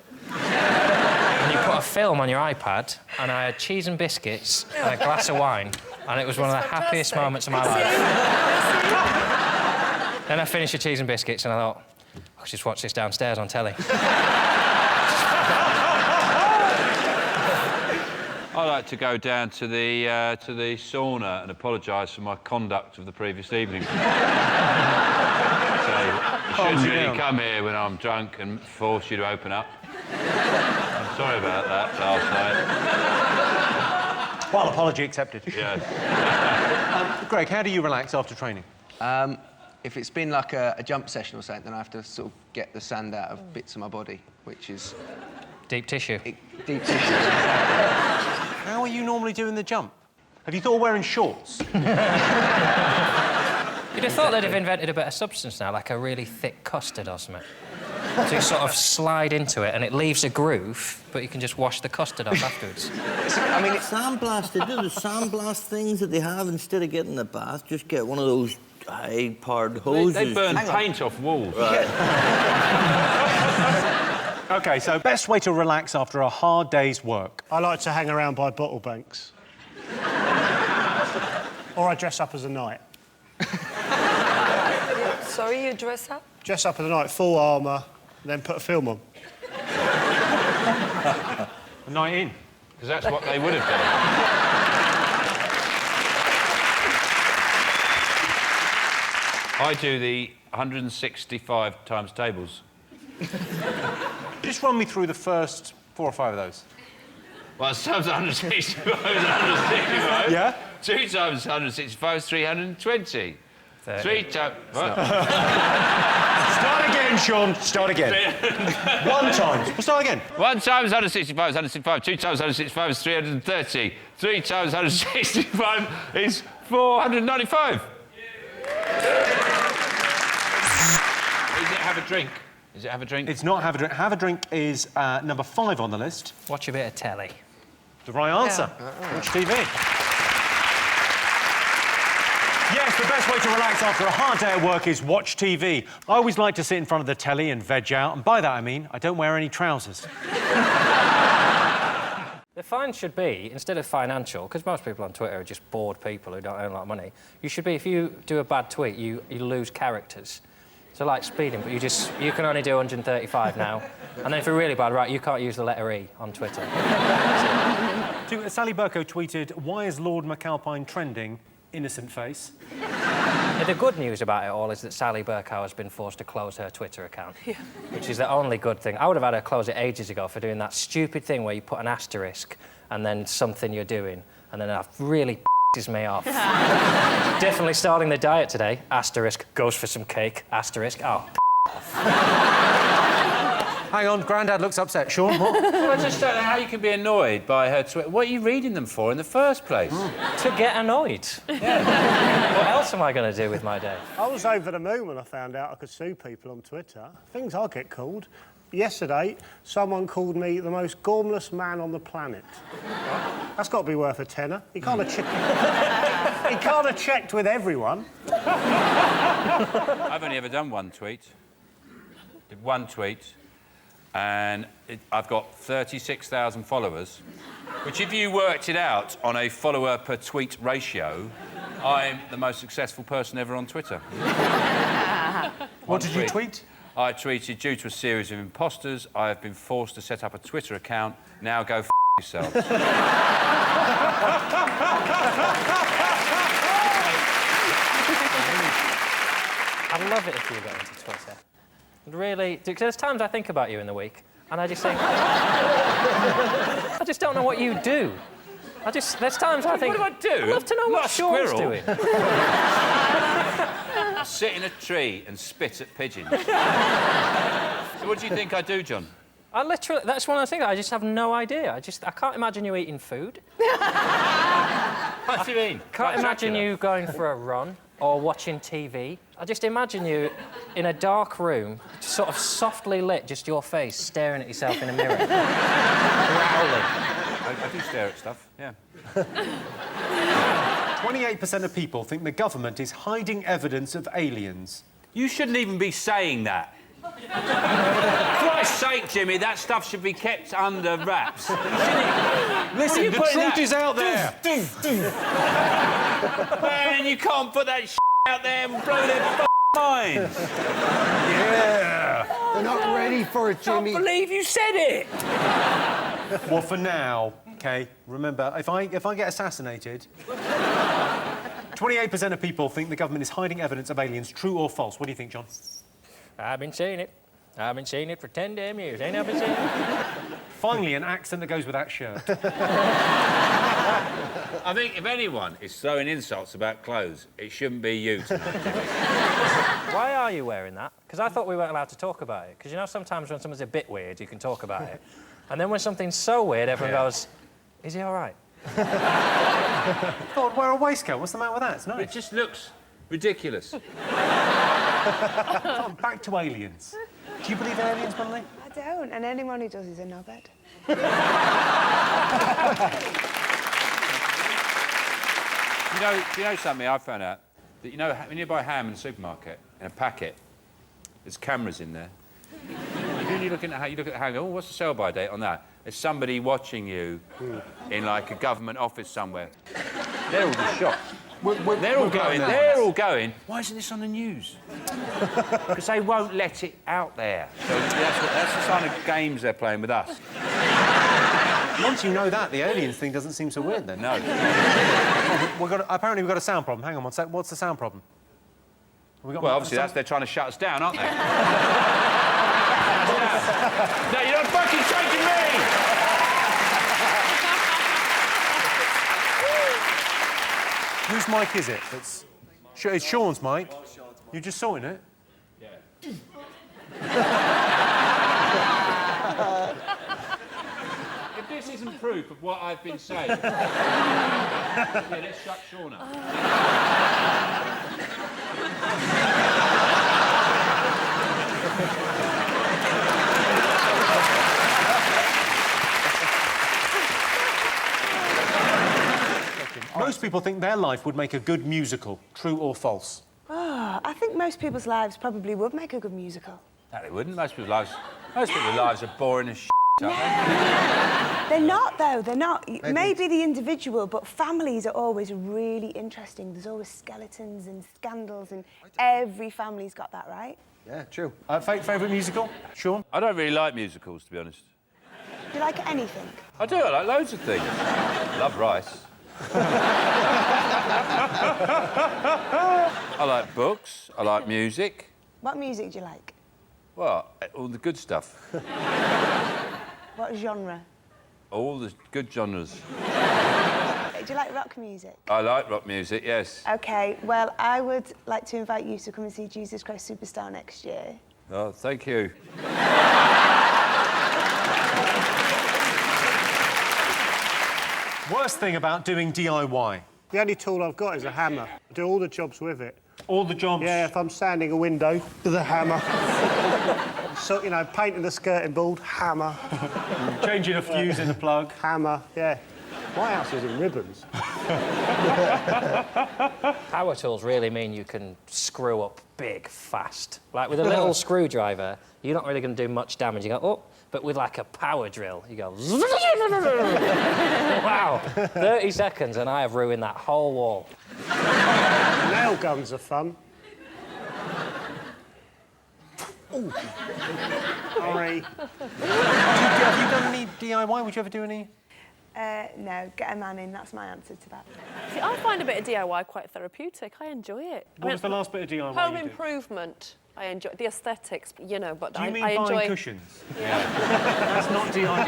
[SPEAKER 7] and you put a film on your iPad, and I had cheese and biscuits and a glass of wine, and it was one of the happiest moments of my life. Then I finished the cheese and biscuits, and I thought, I'll just watch this downstairs on telly.
[SPEAKER 2] I like to go down to the sauna and apologise for my conduct of the previous evening. So, I shouldn't really come here when I'm drunk and force you to open up. I'm sorry about that last night.
[SPEAKER 1] Well, apology accepted.
[SPEAKER 2] Yes.
[SPEAKER 1] Greg, how do you relax after training?
[SPEAKER 10] If it's been like a jump session or something, then I have to sort of get the sand out of bits of my body, which is...
[SPEAKER 7] Deep tissue.
[SPEAKER 10] Deep tissue.
[SPEAKER 1] How are you normally doing the jump? Have you thought of wearing shorts?
[SPEAKER 7] You'd have thought they'd have invented a better substance now, like a really thick custard or something. So you sort of slide into it and it leaves a groove, but you can just wash the custard off afterwards.
[SPEAKER 11] I mean, sandblast, they do the sandblast things that they have instead of getting the bath. Just get one of those high-powered hoses.
[SPEAKER 2] They burn paint off walls.
[SPEAKER 11] Right.
[SPEAKER 1] OK, so best way to relax after a hard day's work?
[SPEAKER 25] I like to hang around by bottle banks. Or I dress up as a knight.
[SPEAKER 26] Sorry, you dress up?
[SPEAKER 25] Dress up as a knight, full armour, then put a film on.
[SPEAKER 1] A night in.
[SPEAKER 2] Because that's what they would have done. I do the 165 times tables.
[SPEAKER 1] Just run me through the first 4 or 5 of those.
[SPEAKER 2] Well, times 165 is 165.
[SPEAKER 1] Yeah?
[SPEAKER 2] 2 times 165 is 320. 3 times...
[SPEAKER 1] Start again, Sean. Start again. 1 times. We'll start again.
[SPEAKER 2] 1 times 165 is 165. 2 times 165 is 330. 3 times 165 is 495. Is it have a drink? Is it have a drink?
[SPEAKER 1] It's not have a drink. Have a drink is number 5 on the list.
[SPEAKER 7] Watch a bit of telly.
[SPEAKER 1] The right answer. Watch TV. Yes, the best way to relax after a hard day at work is watch TV. I always like to sit in front of the telly and veg out, and by that I mean I don't wear any trousers.
[SPEAKER 7] The fine should be, instead of financial, because most people on Twitter are just bored people who don't earn a lot of money, you should be, if you do a bad tweet, you lose characters. So like speeding, but you can only do 135 now. And then if you're really bad, right, you can't use the letter E on Twitter.
[SPEAKER 1] Sally Bercow tweeted, "Why is Lord McAlpine trending? Innocent face."
[SPEAKER 7] The good news about it all is that Sally Bercow has been forced to close her Twitter account, which is the only good thing. I would have had her close it ages ago for doing that stupid thing where you put an asterisk and then something you're doing, and then that really pisses me off. Definitely starting the diet today. Asterisk, goes for some cake. Asterisk, oh,
[SPEAKER 1] Hang on, Grandad looks upset. Sean, what?
[SPEAKER 2] Well, I just don't know how you can be annoyed by her Twitter. What are you reading them for in the first place?
[SPEAKER 7] To get annoyed.
[SPEAKER 2] Yeah.
[SPEAKER 7] What else am I going to do with my day?
[SPEAKER 25] I was over the moon when I found out I could sue people on Twitter. Things I get called. Yesterday, someone called me the most gormless man on the planet. That's got to be worth a tenner. He can't have checked with everyone.
[SPEAKER 2] I've only ever done one tweet. Did one tweet, and I've got 36,000 followers, which if you worked it out on a follower per tweet ratio, I'm the most successful person ever on Twitter.
[SPEAKER 1] What did you tweet?
[SPEAKER 2] I tweeted, due to a series of imposters, I have been forced to set up a Twitter account. Now go f*** yourselves.
[SPEAKER 7] I'd love it if you got into Twitter. Really, because there's times I think about you in the week, and I just think... I just don't know what you do. There's times I think...
[SPEAKER 2] What do I do?
[SPEAKER 7] I'd love to know what Sean's doing.
[SPEAKER 2] Sit in a tree and spit at pigeons. So what do you think I do, John?
[SPEAKER 7] That's one of the things, I just have no idea. I can't imagine you eating food.
[SPEAKER 2] What do you mean?
[SPEAKER 7] Can't imagine you going for a run or watching TV. I just imagine you in a dark room, sort of softly lit, just your face, staring at yourself in a mirror. Growling.
[SPEAKER 2] I do stare at stuff, yeah.
[SPEAKER 1] 28% of people think the government is hiding evidence of aliens.
[SPEAKER 2] You shouldn't even be saying that. Christ's sake, Jimmy, that stuff should be kept under wraps.
[SPEAKER 1] Listen, the truth is out there.
[SPEAKER 2] Man, you can't put that out there and blow their minds.
[SPEAKER 1] Yeah.
[SPEAKER 4] They're not ready for it, Jimmy.
[SPEAKER 23] I can't believe you said it.
[SPEAKER 1] Well, for now, OK, remember, if I get assassinated, 28% of people think the government is hiding evidence of aliens. True or false? What do you think, John?
[SPEAKER 7] I've been saying it. I've been saying it for 10 damn years. Ain't I been saying it?
[SPEAKER 1] Finally, an accent that goes with that shirt.
[SPEAKER 2] I think if anyone is throwing insults about clothes, it shouldn't be you tonight.
[SPEAKER 7] Why are you wearing that? Because I thought we weren't allowed to talk about it. Because, you know, sometimes when someone's a bit weird, you can talk about it. And then when something's so weird, everyone goes, is he all right?
[SPEAKER 1] God, wear a waistcoat. What's the matter with that? It's nice.
[SPEAKER 2] It just looks ridiculous.
[SPEAKER 1] Back to aliens. Do you believe in aliens, Bunley?
[SPEAKER 24] I don't, and anyone who does is a knobhead.
[SPEAKER 2] You know something I found out? That, you know, when you buy ham in the supermarket, in a packet, there's cameras in there. When you look at ham, oh, what's the sell-by date on that? There's somebody watching you in, like, a government office somewhere. They're all just shocked. They're all going, why isn't this on the news? Because they won't let it out there. So that's the kind of games they're playing with us.
[SPEAKER 1] Once you know that, the aliens thing doesn't seem so weird, then.
[SPEAKER 2] No.
[SPEAKER 1] Apparently we've got a sound problem. Hang on one sec. What's the sound problem?
[SPEAKER 2] Well, obviously, they're trying to shut us down, aren't they? No, you're not fucking taking me!
[SPEAKER 1] Whose mic is it? It's Sean's mic. You're just sorting it?
[SPEAKER 2] Yeah. If this isn't proof of what I've been saying... yeah, let's shut Sean up.
[SPEAKER 1] Most people think their life would make a good musical. True or false?
[SPEAKER 24] Oh, I think most people's lives probably would make a good musical.
[SPEAKER 2] No, they wouldn't. Most people's lives are boring as shit, aren't they?
[SPEAKER 24] They're not, though. They're not. Maybe the individual, but families are always really interesting. There's always skeletons and scandals, and every family's got that, right?
[SPEAKER 1] Yeah, true. Favourite musical? Sean?
[SPEAKER 2] I don't really like musicals, to be honest.
[SPEAKER 24] Do you like anything?
[SPEAKER 2] I do. I like loads of things. I love rice. I like books. I like music.
[SPEAKER 24] What music do you like?
[SPEAKER 2] Well, all the good stuff.
[SPEAKER 24] What genre?
[SPEAKER 2] All the good genres.
[SPEAKER 24] Do you like rock music?
[SPEAKER 2] I like rock music, yes.
[SPEAKER 24] OK, well, I would like to invite you to come and see Jesus Christ Superstar next year.
[SPEAKER 2] Oh, thank you.
[SPEAKER 1] Worst thing about doing DIY?
[SPEAKER 25] The only tool I've got is a hammer. I do all the jobs with it.
[SPEAKER 1] All the jobs?
[SPEAKER 25] Yeah, if I'm sanding a window, with a hammer. So, you know, painting the skirting board, hammer.
[SPEAKER 1] Changing a fuse in the plug.
[SPEAKER 25] Hammer, yeah. My house is in ribbons.
[SPEAKER 7] Power tools really mean you can screw up big, fast. Like, with a little screwdriver, you're not really going to do much damage. You go, oh, but with, like, a power drill, you go... Wow, 30 seconds and I have ruined that whole wall.
[SPEAKER 25] Nail guns are fun. Ooh. Sorry.
[SPEAKER 1] Have you done any DIY? Would you ever do any?
[SPEAKER 24] No, get a man in, that's my answer to that.
[SPEAKER 8] See, I find a bit of DIY quite therapeutic. I enjoy it.
[SPEAKER 1] What was the last bit of DIY
[SPEAKER 8] Home
[SPEAKER 1] you did?
[SPEAKER 8] improvement. I enjoy the aesthetics, you know, but
[SPEAKER 1] Do you mean
[SPEAKER 8] I enjoy...
[SPEAKER 1] buying cushions? Yeah. That's not DIY.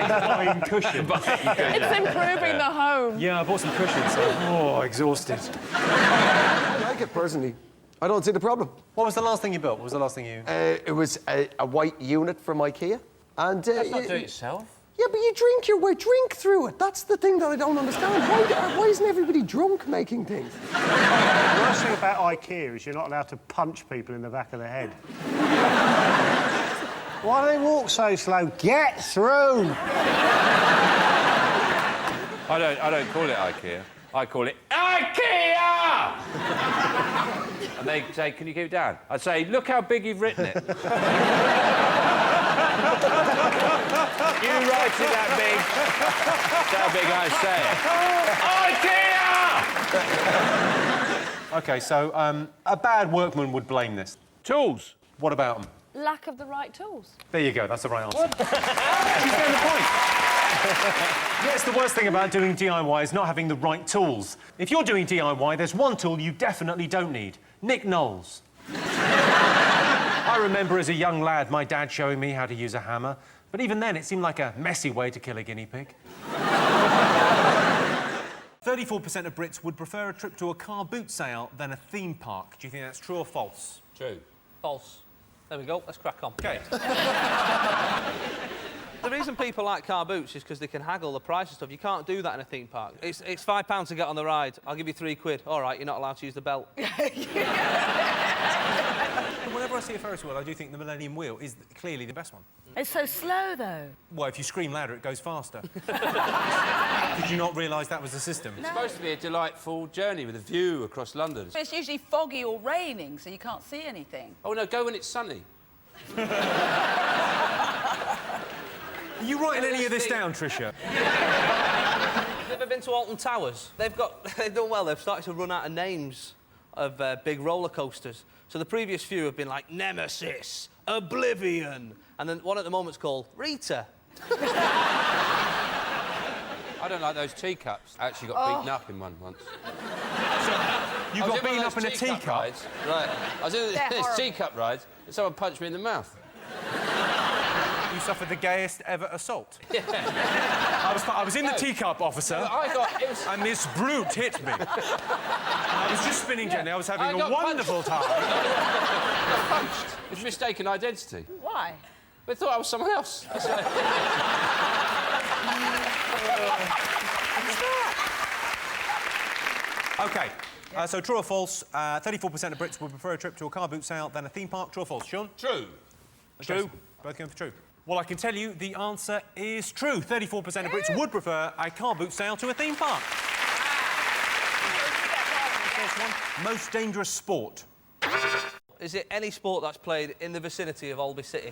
[SPEAKER 1] That is buying cushions.
[SPEAKER 8] It's improving the home.
[SPEAKER 1] Yeah, I bought some cushions. Oh, exhausted.
[SPEAKER 5] I like it, personally. I don't see the problem.
[SPEAKER 1] What was the last thing you built? What was the last thing you...
[SPEAKER 5] It was a white unit from IKEA. And,
[SPEAKER 2] That's not do it yourself.
[SPEAKER 5] Yeah, but you drink your way, drink through it. That's the thing that I don't understand. Why isn't everybody drunk making things?
[SPEAKER 25] The worst thing about IKEA is you're not allowed to punch people in the back of the head. Why do they walk so slow? Get through!
[SPEAKER 2] I don't call it IKEA. I call it IKEA! And they say, can you keep it down? I say, look how big you've written it. You write it that big. That's how big I say it.
[SPEAKER 1] Oh, dear! OK, so a bad workman would blame this.
[SPEAKER 2] Tools.
[SPEAKER 1] What about them?
[SPEAKER 8] Lack of the right tools.
[SPEAKER 1] There you go, that's the right answer. She's getting the point. Yes, the worst thing about doing DIY is not having the right tools. If you're doing DIY, there's one tool you definitely don't need. Nick Knowles. I remember as a young lad my dad showing me how to use a hammer, but even then it seemed like a messy way to kill a guinea pig. 34% of Brits would prefer a trip to a car boot sale than a theme park. Do you think that's true or false?
[SPEAKER 2] True.
[SPEAKER 12] False. There we go, let's crack on.
[SPEAKER 1] OK.
[SPEAKER 12] The reason people like car boots is because they can haggle the price and stuff. You can't do that in a theme park. It's £5 to get on the ride. I'll give you £3. All right, you're not allowed to use the belt.
[SPEAKER 1] Whenever I see a Ferris wheel, I do think the Millennium Wheel is clearly the best one.
[SPEAKER 8] It's so slow, though.
[SPEAKER 1] Well, if you scream louder, it goes faster. Did you not realise that was the system?
[SPEAKER 2] It's supposed to be a delightful journey with a view across London.
[SPEAKER 14] But it's usually foggy or raining, so you can't see anything.
[SPEAKER 2] Oh, no, go when it's sunny.
[SPEAKER 1] Are you writing any of this down, Tricia?
[SPEAKER 12] Have you ever been to Alton Towers? They've done well. They've started to run out of names of big roller coasters. So the previous few have been like Nemesis, Oblivion, and then one at the moment's called Rita.
[SPEAKER 2] I don't like those teacups. I actually got beaten up in one once.
[SPEAKER 1] You got beaten up in a teacup?
[SPEAKER 2] Rides. Right. I was in this teacup ride and someone punched me in the mouth.
[SPEAKER 1] You suffered the gayest ever assault.
[SPEAKER 2] Yeah.
[SPEAKER 1] I was in the teacup, officer, and this brute hit me. I was just spinning gently. I was having a wonderful time.
[SPEAKER 2] I got punched. It was mistaken identity.
[SPEAKER 14] Why?
[SPEAKER 2] They thought I was someone else.
[SPEAKER 1] OK, so true or false, 34% of Brits would prefer a trip to a car boot sale than a theme park. True or false? Sean?
[SPEAKER 2] True.
[SPEAKER 1] True. Both going for true. Well, I can tell you the answer is true. 34% of Brits would prefer a car boot sale to a theme park. Most dangerous sport?
[SPEAKER 12] Is it any sport that's played in the vicinity of Alby City?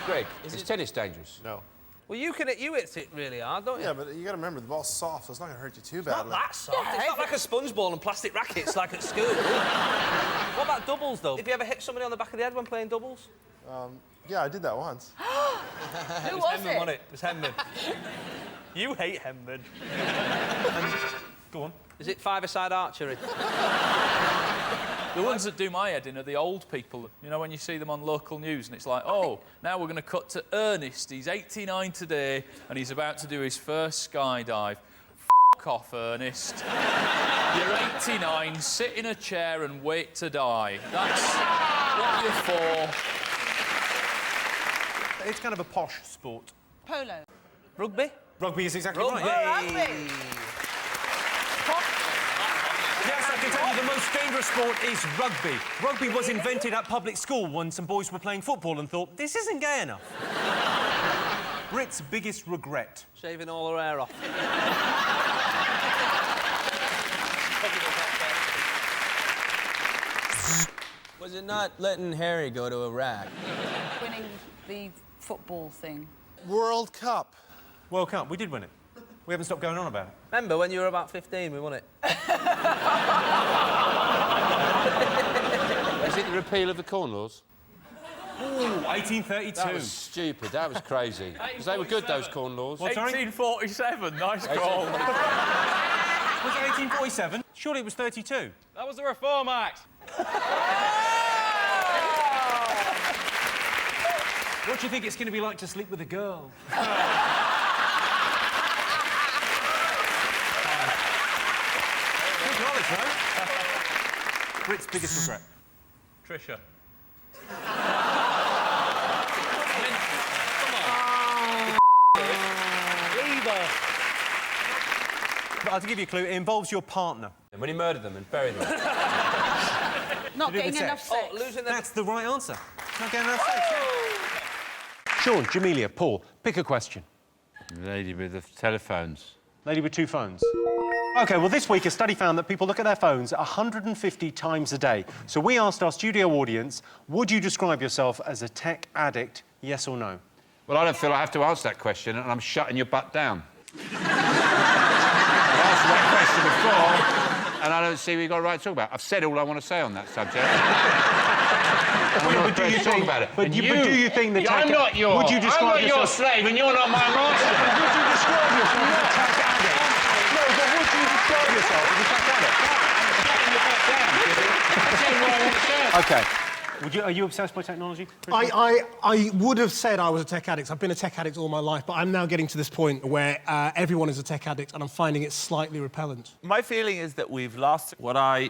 [SPEAKER 2] Greg, is tennis dangerous?
[SPEAKER 21] No.
[SPEAKER 12] Well, you hit it really hard, don't you?
[SPEAKER 21] Yeah, but you got to remember, the ball's soft, so it's not going to hurt you too
[SPEAKER 12] It's
[SPEAKER 21] badly.
[SPEAKER 12] not that soft. It's not like a sponge ball and plastic rackets like at school. What about doubles, though? Have you ever hit somebody on the back of the head when playing doubles?
[SPEAKER 21] Yeah, I did that once.
[SPEAKER 14] Who was
[SPEAKER 12] Henman, wasn't it? It was Henman. You hate Henman.
[SPEAKER 1] Go on.
[SPEAKER 12] Is it five-a-side archery?
[SPEAKER 15] The ones that do my head in are the old people. You know, when you see them on local news and it's like, oh, now we're going to cut to Ernest. He's 89 today and he's about to do his first skydive. F*** off, Ernest. You're 89, sit in a chair and wait to die. That's what you're for.
[SPEAKER 1] It's kind of a posh sport.
[SPEAKER 14] Polo.
[SPEAKER 12] Rugby?
[SPEAKER 1] Rugby is exactly
[SPEAKER 12] Rugby.
[SPEAKER 1] right.
[SPEAKER 14] Rugby.
[SPEAKER 1] Yes, I can tell you the most dangerous sport is rugby. Rugby was invented at public school when some boys were playing football and thought, this isn't gay enough. Brit's biggest regret?
[SPEAKER 12] Shaving all her hair off.
[SPEAKER 16] Was it not letting Harry go to Iraq?
[SPEAKER 14] Winning the football thing.
[SPEAKER 21] World Cup.
[SPEAKER 1] World Cup, we did win it. We haven't stopped going on about it.
[SPEAKER 12] Remember when you were about 15, we won it?
[SPEAKER 2] Is it the repeal of the Corn Laws?
[SPEAKER 1] Ooh, 1832.
[SPEAKER 2] That was stupid. That was crazy. Because they were good, those Corn Laws.
[SPEAKER 1] What, sorry?
[SPEAKER 15] 1847, nice call.
[SPEAKER 1] Was it 1847? Surely it was 32.
[SPEAKER 15] That was the Reform Act.
[SPEAKER 1] What do you think it's going to be like to sleep with a girl? Good knowledge, right? Brit's biggest regret?
[SPEAKER 15] Tricia.
[SPEAKER 1] But I'll give you a clue. It involves your partner.
[SPEAKER 2] When he murdered them and buried them.
[SPEAKER 14] Not getting enough sex.
[SPEAKER 12] Oh, losing the...
[SPEAKER 1] That's the right answer. Not getting enough sex. Sean, Jamelia, Paul, pick a question.
[SPEAKER 2] Lady with the telephones.
[SPEAKER 1] Lady with two phones. OK, well, this week a study found that people look at their phones 150 times a day. So we asked our studio audience, would you describe yourself as a tech addict, yes or no?
[SPEAKER 2] Well, I don't feel I have to answer that question, and I'm shutting your butt down. I've answered that question before, and I don't see what you've got a right to talk about. I've said all I want to say on that subject.
[SPEAKER 1] But do you think
[SPEAKER 2] about it?
[SPEAKER 1] But do you think that
[SPEAKER 2] I'm not your...
[SPEAKER 1] Would you describe
[SPEAKER 2] I'm not your slave, and you're not my master.
[SPEAKER 1] Would you describe yourself as a tech addict? No, but would you describe yourself as a tech addict? OK. Are you obsessed by technology?
[SPEAKER 3] I would have said I was a tech addict. I've been a tech addict all my life, but I'm now getting to this point where everyone is a tech addict, and I'm finding it slightly repellent.
[SPEAKER 6] My feeling is that we've lost what I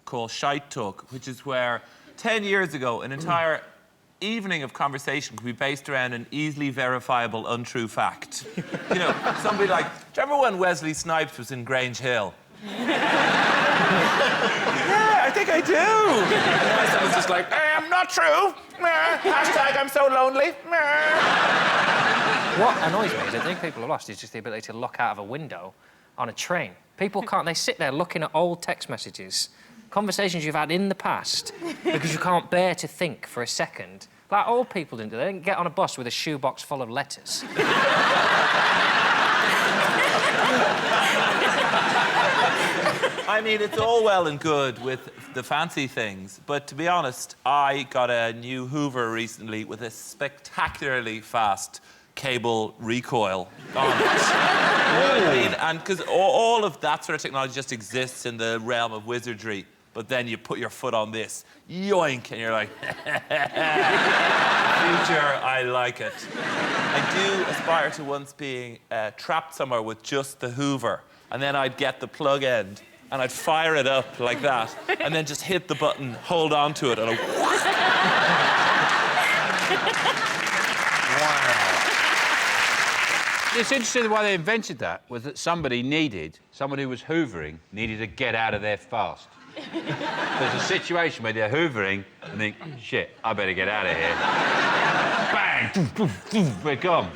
[SPEAKER 6] call shite talk, which is where 10 years ago an entire evening of conversation could be based around an easily verifiable untrue fact. You know, somebody like, do you remember when Wesley Snipes was in Grange Hill? Yeah, I think I do. And someone's just like, not true. Hashtag I'm so lonely.
[SPEAKER 7] What annoys me is I think people have lost is just the ability to look out of a window on a train. People can't. They sit there looking at old text messages, conversations you've had in the past, because you can't bear to think for a second. Like old people didn't do. They didn't get on a bus with a shoebox full of letters.
[SPEAKER 6] I mean, it's all well and good with the fancy things, but to be honest, I got a new Hoover recently with a spectacularly fast cable recoil on it. You know what I mean? And because all of that sort of technology just exists in the realm of wizardry, but then you put your foot on this, yoink, and you're like, future, I like it. I do aspire to once being trapped somewhere with just the Hoover, and then I'd get the plug end, and I'd fire it up like that, and then just hit the button, hold on to it, and
[SPEAKER 2] Wow. It's interesting why they invented that, was that someone who was hoovering, needed to get out of there fast. There's a situation where they're hoovering and think, shit, I better get out of here. Bang! We're gone.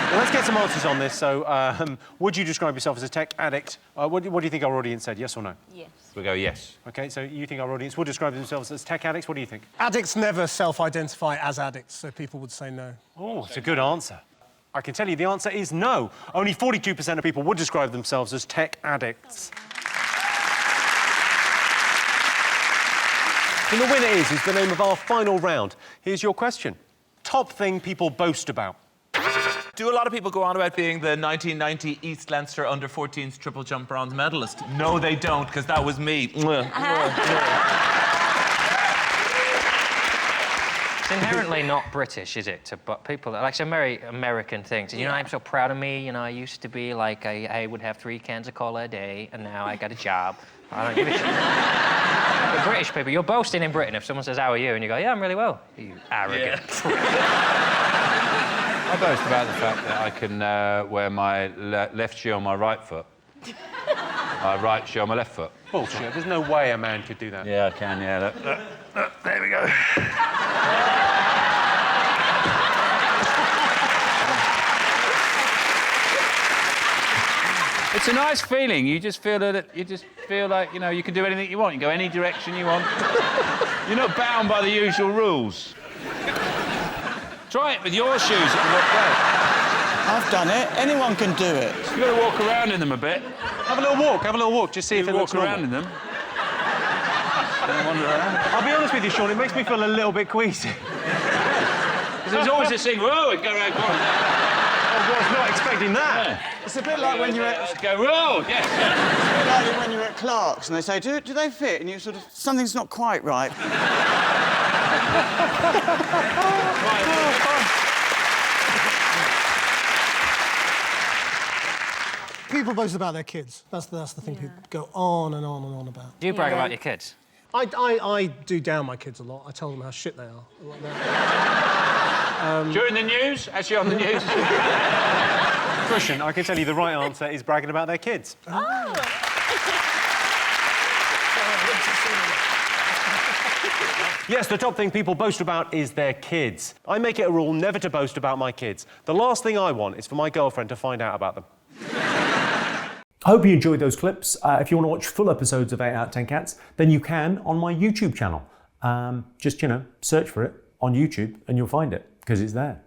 [SPEAKER 1] Well, let's get some answers on this. So, would you describe yourself as a tech addict? What do you think our audience said, yes or no?
[SPEAKER 14] Yes.
[SPEAKER 2] We'll go yes.
[SPEAKER 1] OK, so you think our audience would describe themselves as tech addicts? What do you think?
[SPEAKER 3] Addicts never self-identify as addicts, so people would say no.
[SPEAKER 1] Oh, it's a good answer. I can tell you the answer is no. Only 42% of people would describe themselves as tech addicts. And the winner is the name of our final round. Here's your question. Top thing people boast about.
[SPEAKER 6] Do a lot of people go on about being the 1990 East Leinster under-14s triple jump bronze medalist? No, they don't, because that was me.
[SPEAKER 7] It's inherently not British, is it? But people, like, it's a very American thing. So, you know, I'm so proud of me. You know, I used to be like, I would have 3 cans of cola a day, and now I got a job. I don't give a shit. The British people, you're boasting in Britain if someone says, how are you? And you go, yeah, I'm really well. You arrogant.
[SPEAKER 2] I boast about the fact that I can wear my left shoe on my right foot. My right shoe on my left foot.
[SPEAKER 1] Bullshit. There's no way a man could do that.
[SPEAKER 2] Yeah, I can, yeah. Look, there we go. It's a nice feeling. You just feel like, you know, you can do anything you want. You can go any direction you want. You're not bound by the usual rules. Try it with your shoes. It will work great.
[SPEAKER 11] I've done it. Anyone can do it.
[SPEAKER 2] You've got to walk around in them a bit.
[SPEAKER 1] Have a little walk. Just see if it looks
[SPEAKER 2] walk around
[SPEAKER 1] normal.
[SPEAKER 2] in them. Don't wander around.
[SPEAKER 1] I'll be honest with you, Sean, it makes me feel a little bit queasy.
[SPEAKER 2] There's always this thing, whoa, and go around.
[SPEAKER 1] I was not expecting that.
[SPEAKER 2] Yeah.
[SPEAKER 11] It's a bit like when you're at...
[SPEAKER 2] Go, whoa, yes.
[SPEAKER 11] It's a bit like when you're at Clark's and they say, do they fit? And you sort of... Something's not quite right.
[SPEAKER 3] People boast about their kids. That's the thing people go on and on and on about.
[SPEAKER 7] Do you brag about your kids?
[SPEAKER 3] I do down my kids a lot. I tell them how shit they are.
[SPEAKER 2] During the news? Actually on the news?
[SPEAKER 1] Christian, I can tell you the right answer is bragging about their kids.
[SPEAKER 14] Oh.
[SPEAKER 1] Yes, the top thing people boast about is their kids. I make it a rule never to boast about my kids. The last thing I want is for my girlfriend to find out about them. I hope you enjoyed those clips. If you want to watch full episodes of 8 out of 10 Cats, then you can on my YouTube channel. Just, search for it on YouTube and you'll find it, because it's there.